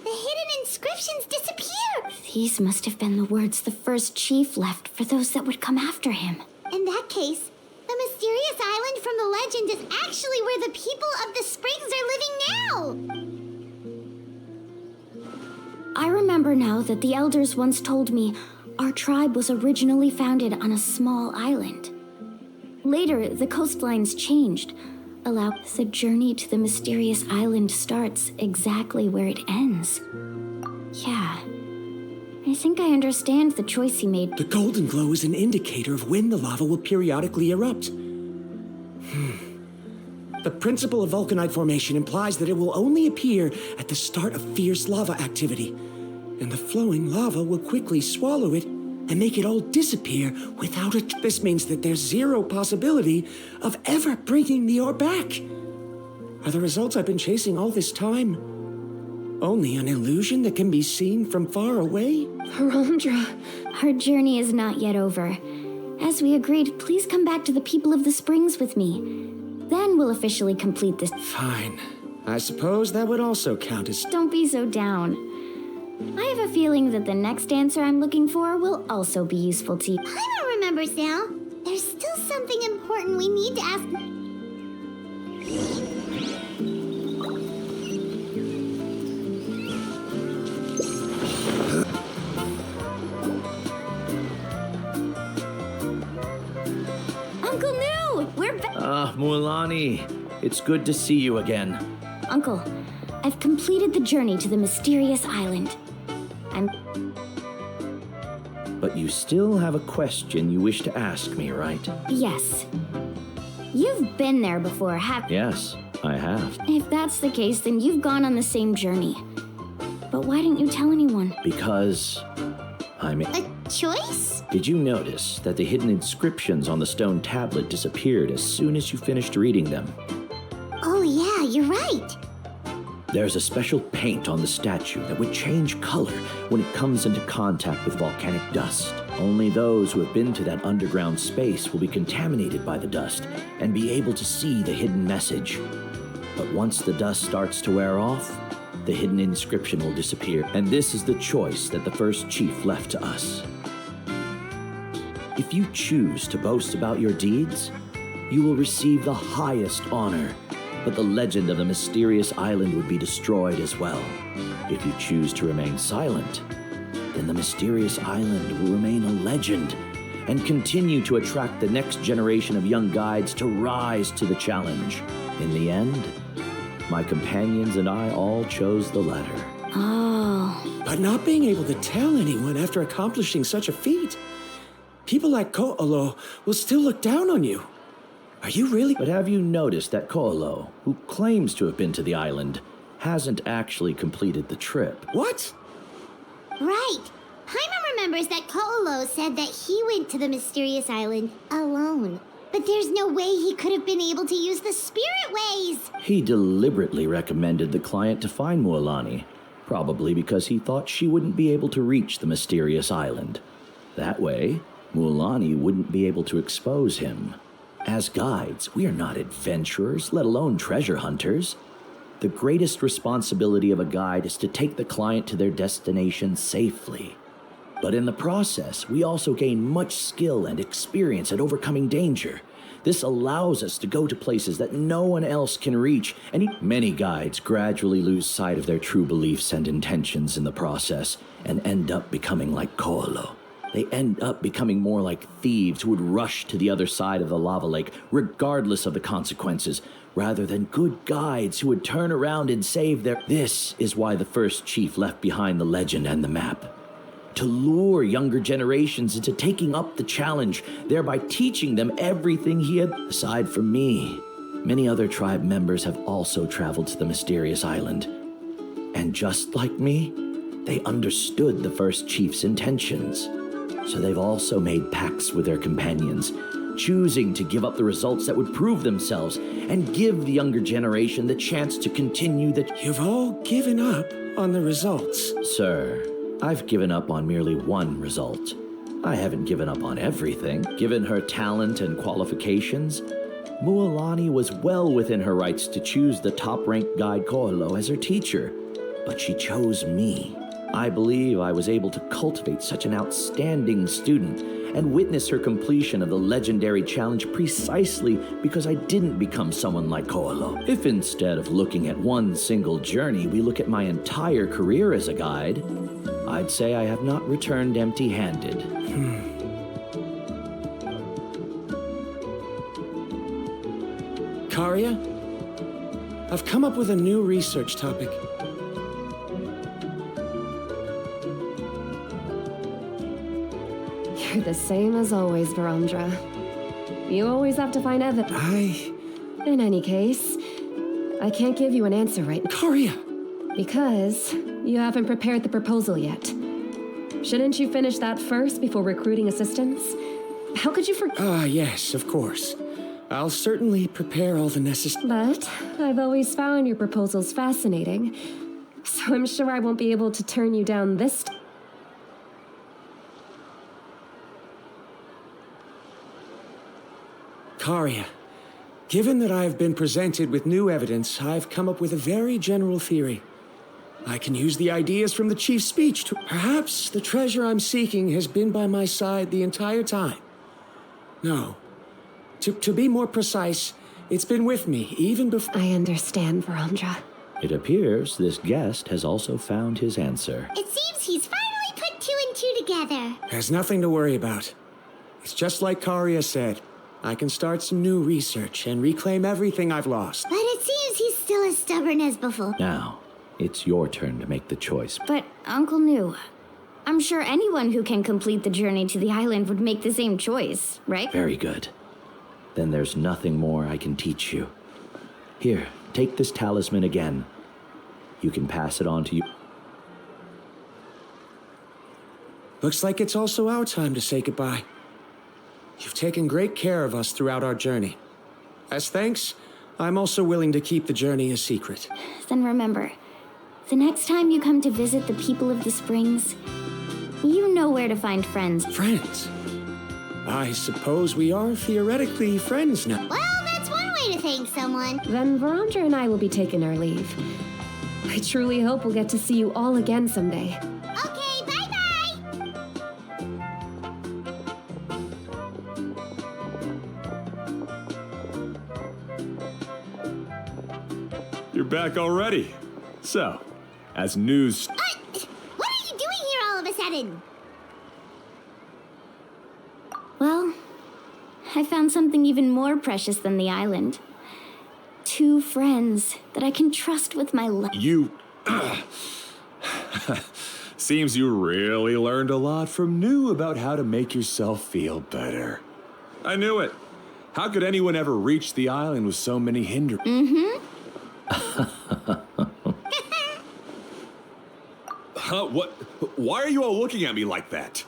The hidden inscriptions disappeared! These must have been the words the first chief left for those that would come after him. In that case, the mysterious island from the legend is actually where the people of the springs are living now! I remember now that the elders once told me our tribe was originally founded on a small island. Later, the coastlines changed. The journey to the mysterious island starts exactly where it ends. Yeah. I think I understand the choice he made. The golden glow is an indicator of when the lava will periodically erupt. The principle of vulcanite formation implies that it will only appear at the start of fierce lava activity, and the flowing lava will quickly swallow it and make it all disappear without it. This means that there's zero possibility of ever bringing the ore back. Are the results I've been chasing all this time only an illusion that can be seen from far away? Harandra. Our journey is not yet over. As we agreed, please come back to the people of the springs with me. Then we'll officially complete this. Fine. I suppose that would also count as... Don't be so down. I have a feeling that the next answer I'm looking for will also be useful to you. Paimon remembers now. There's still something important we need to ask. Uncle New! We're back! Mualani, it's good to see you again. Uncle, I've completed the journey to the mysterious island. But you still have a question you wish to ask me, right? Yes. You've been there before, haven't you? Yes, I have. If that's the case, then you've gone on the same journey. But why didn't you tell anyone? Because I'm... A choice? Did you notice that the hidden inscriptions on the stone tablet disappeared as soon as you finished reading them? Oh yeah, you're right. There's a special paint on the statue that would change color when it comes into contact with volcanic dust. Only those who have been to that underground space will be contaminated by the dust and be able to see the hidden message. But once the dust starts to wear off, the hidden inscription will disappear, and this is the choice that the first chief left to us. If you choose to boast about your deeds, you will receive the highest honor, but the legend of the mysterious island would be destroyed as well. If you choose to remain silent, then the mysterious island will remain a legend and continue to attract the next generation of young guides to rise to the challenge. In the end, my companions and I all chose the latter. Oh. But not being able to tell anyone after accomplishing such a feat, people like Ko'olo will still look down on you. Are you really? But have you noticed that Ko'olo, who claims to have been to the island, hasn't actually completed the trip? What? Right. Paimon remembers that Ko'olo said that he went to the mysterious island alone. But there's no way he could have been able to use the spirit ways. He deliberately recommended the client to find Mualani, probably because he thought she wouldn't be able to reach the mysterious island. That way, Mualani wouldn't be able to expose him. As guides, we are not adventurers, let alone treasure hunters. The greatest responsibility of a guide is to take the client to their destination safely. But in the process, we also gain much skill and experience at overcoming danger. This allows us to go to places that no one else can reach, and many guides gradually lose sight of their true beliefs and intentions in the process, and end up becoming like Ko'olo. They end up becoming more like thieves who would rush to the other side of the lava lake, regardless of the consequences, rather than good guides who would turn around and save their... This is why the first chief left behind the legend and the map. To lure younger generations into taking up the challenge, thereby teaching them everything he had. Aside from me, many other tribe members have also traveled to the mysterious island. And just like me, they understood the first chief's intentions. So they've also made pacts with their companions, choosing to give up the results that would prove themselves and give the younger generation the chance to continue the... You've all given up on the results. Sir, I've given up on merely one result. I haven't given up on everything. Given her talent and qualifications, Mualani was well within her rights to choose the top-ranked guide Koalo as her teacher, but she chose me. I believe I was able to cultivate such an outstanding student and witness her completion of the legendary challenge precisely because I didn't become someone like Koalo. If instead of looking at one single journey, we look at my entire career as a guide, I'd say I have not returned empty-handed. Karia, I've come up with a new research topic. You're the same as always, Verandra. You always have to find evidence. In any case, I can't give you an answer right now. Karia! Because you haven't prepared the proposal yet. Shouldn't you finish that first before recruiting assistants? How could you forget? Yes, of course. I'll certainly prepare all the necessary... But I've always found your proposals fascinating, so I'm sure I won't be able to turn you down this time. Karia, given that I've been presented with new evidence, I've come up with a very general theory. I can use the ideas from the chief's speech to... Perhaps the treasure I'm seeking has been by my side the entire time. No. To be more precise, it's been with me even before... I understand, Verandra. It appears this guest has also found his answer. It seems he's finally put two and two together. There's nothing to worry about. It's just like Karia said. I can start some new research and reclaim everything I've lost. But it seems he's still as stubborn as before. Now, it's your turn to make the choice. But, Uncle New, I'm sure anyone who can complete the journey to the island would make the same choice, right? Very good. Then there's nothing more I can teach you. Here, take this talisman again. You can pass it on to you. Looks like it's also our time to say goodbye. You've taken great care of us throughout our journey. As thanks, I'm also willing to keep the journey a secret. Then remember, the next time you come to visit the people of the Springs, you know where to find friends. Friends? I suppose we are theoretically friends now. Well, that's one way to thank someone. Then Verandra and I will be taking our leave. I truly hope we'll get to see you all again someday. Okay, bye-bye! You're back already. So, as news... What are you doing here all of a sudden? Well, I found something even more precious than the island. 2 friends that I can trust with my life. You... Seems you really learned a lot from New about how to make yourself feel better. I knew it. How could anyone ever reach the island with so many hindrances? What? Why are you all looking at me like that?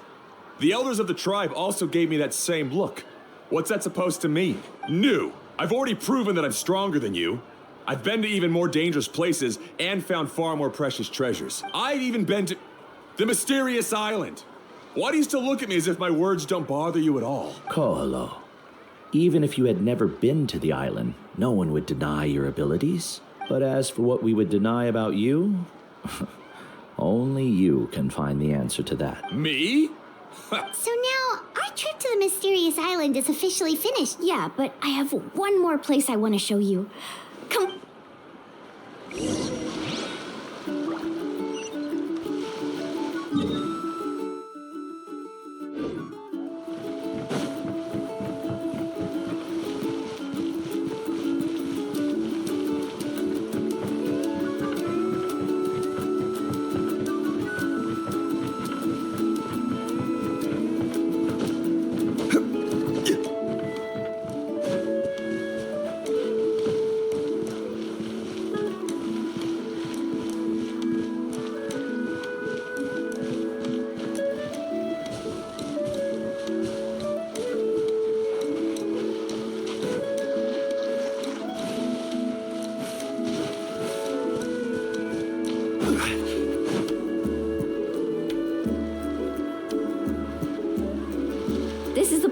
The elders of the tribe also gave me that same look. What's that supposed to mean? New. I've already proven that I'm stronger than you. I've been to even more dangerous places and found far more precious treasures. I've even been to the mysterious island. Why do you still look at me as if my words don't bother you at all? Koalo, even if you had never been to the island, no one would deny your abilities. But as for what we would deny about you, only you can find the answer to that. Me? So now, our trip to the mysterious island is officially finished. Yeah, but I have one more place I want to show you. Come.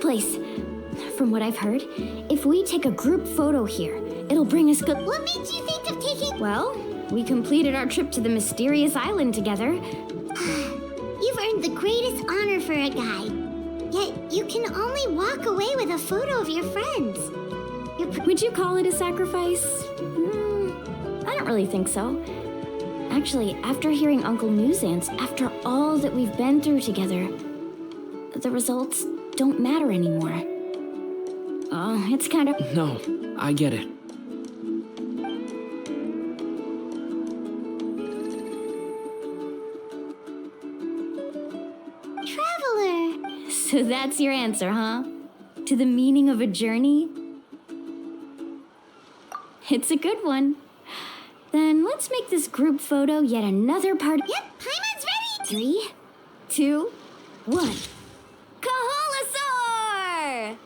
place. From what I've heard, if we take a group photo here, it'll bring us good. What made you think of taking... Well, we completed our trip to the mysterious island together. You've earned the greatest honor for a guide. Yet you can only walk away with a photo of your friends. Would you call it a sacrifice? I don't really think so. Actually, after hearing Uncle Newsance, after all that we've been through together, the results don't matter anymore. It's kind of... No, I get it. Traveler. So that's your answer, huh? To the meaning of a journey? It's a good one. Then let's make this group photo yet another part. Yep, Paimon's ready. 3, 2, 1. Kaholasaur!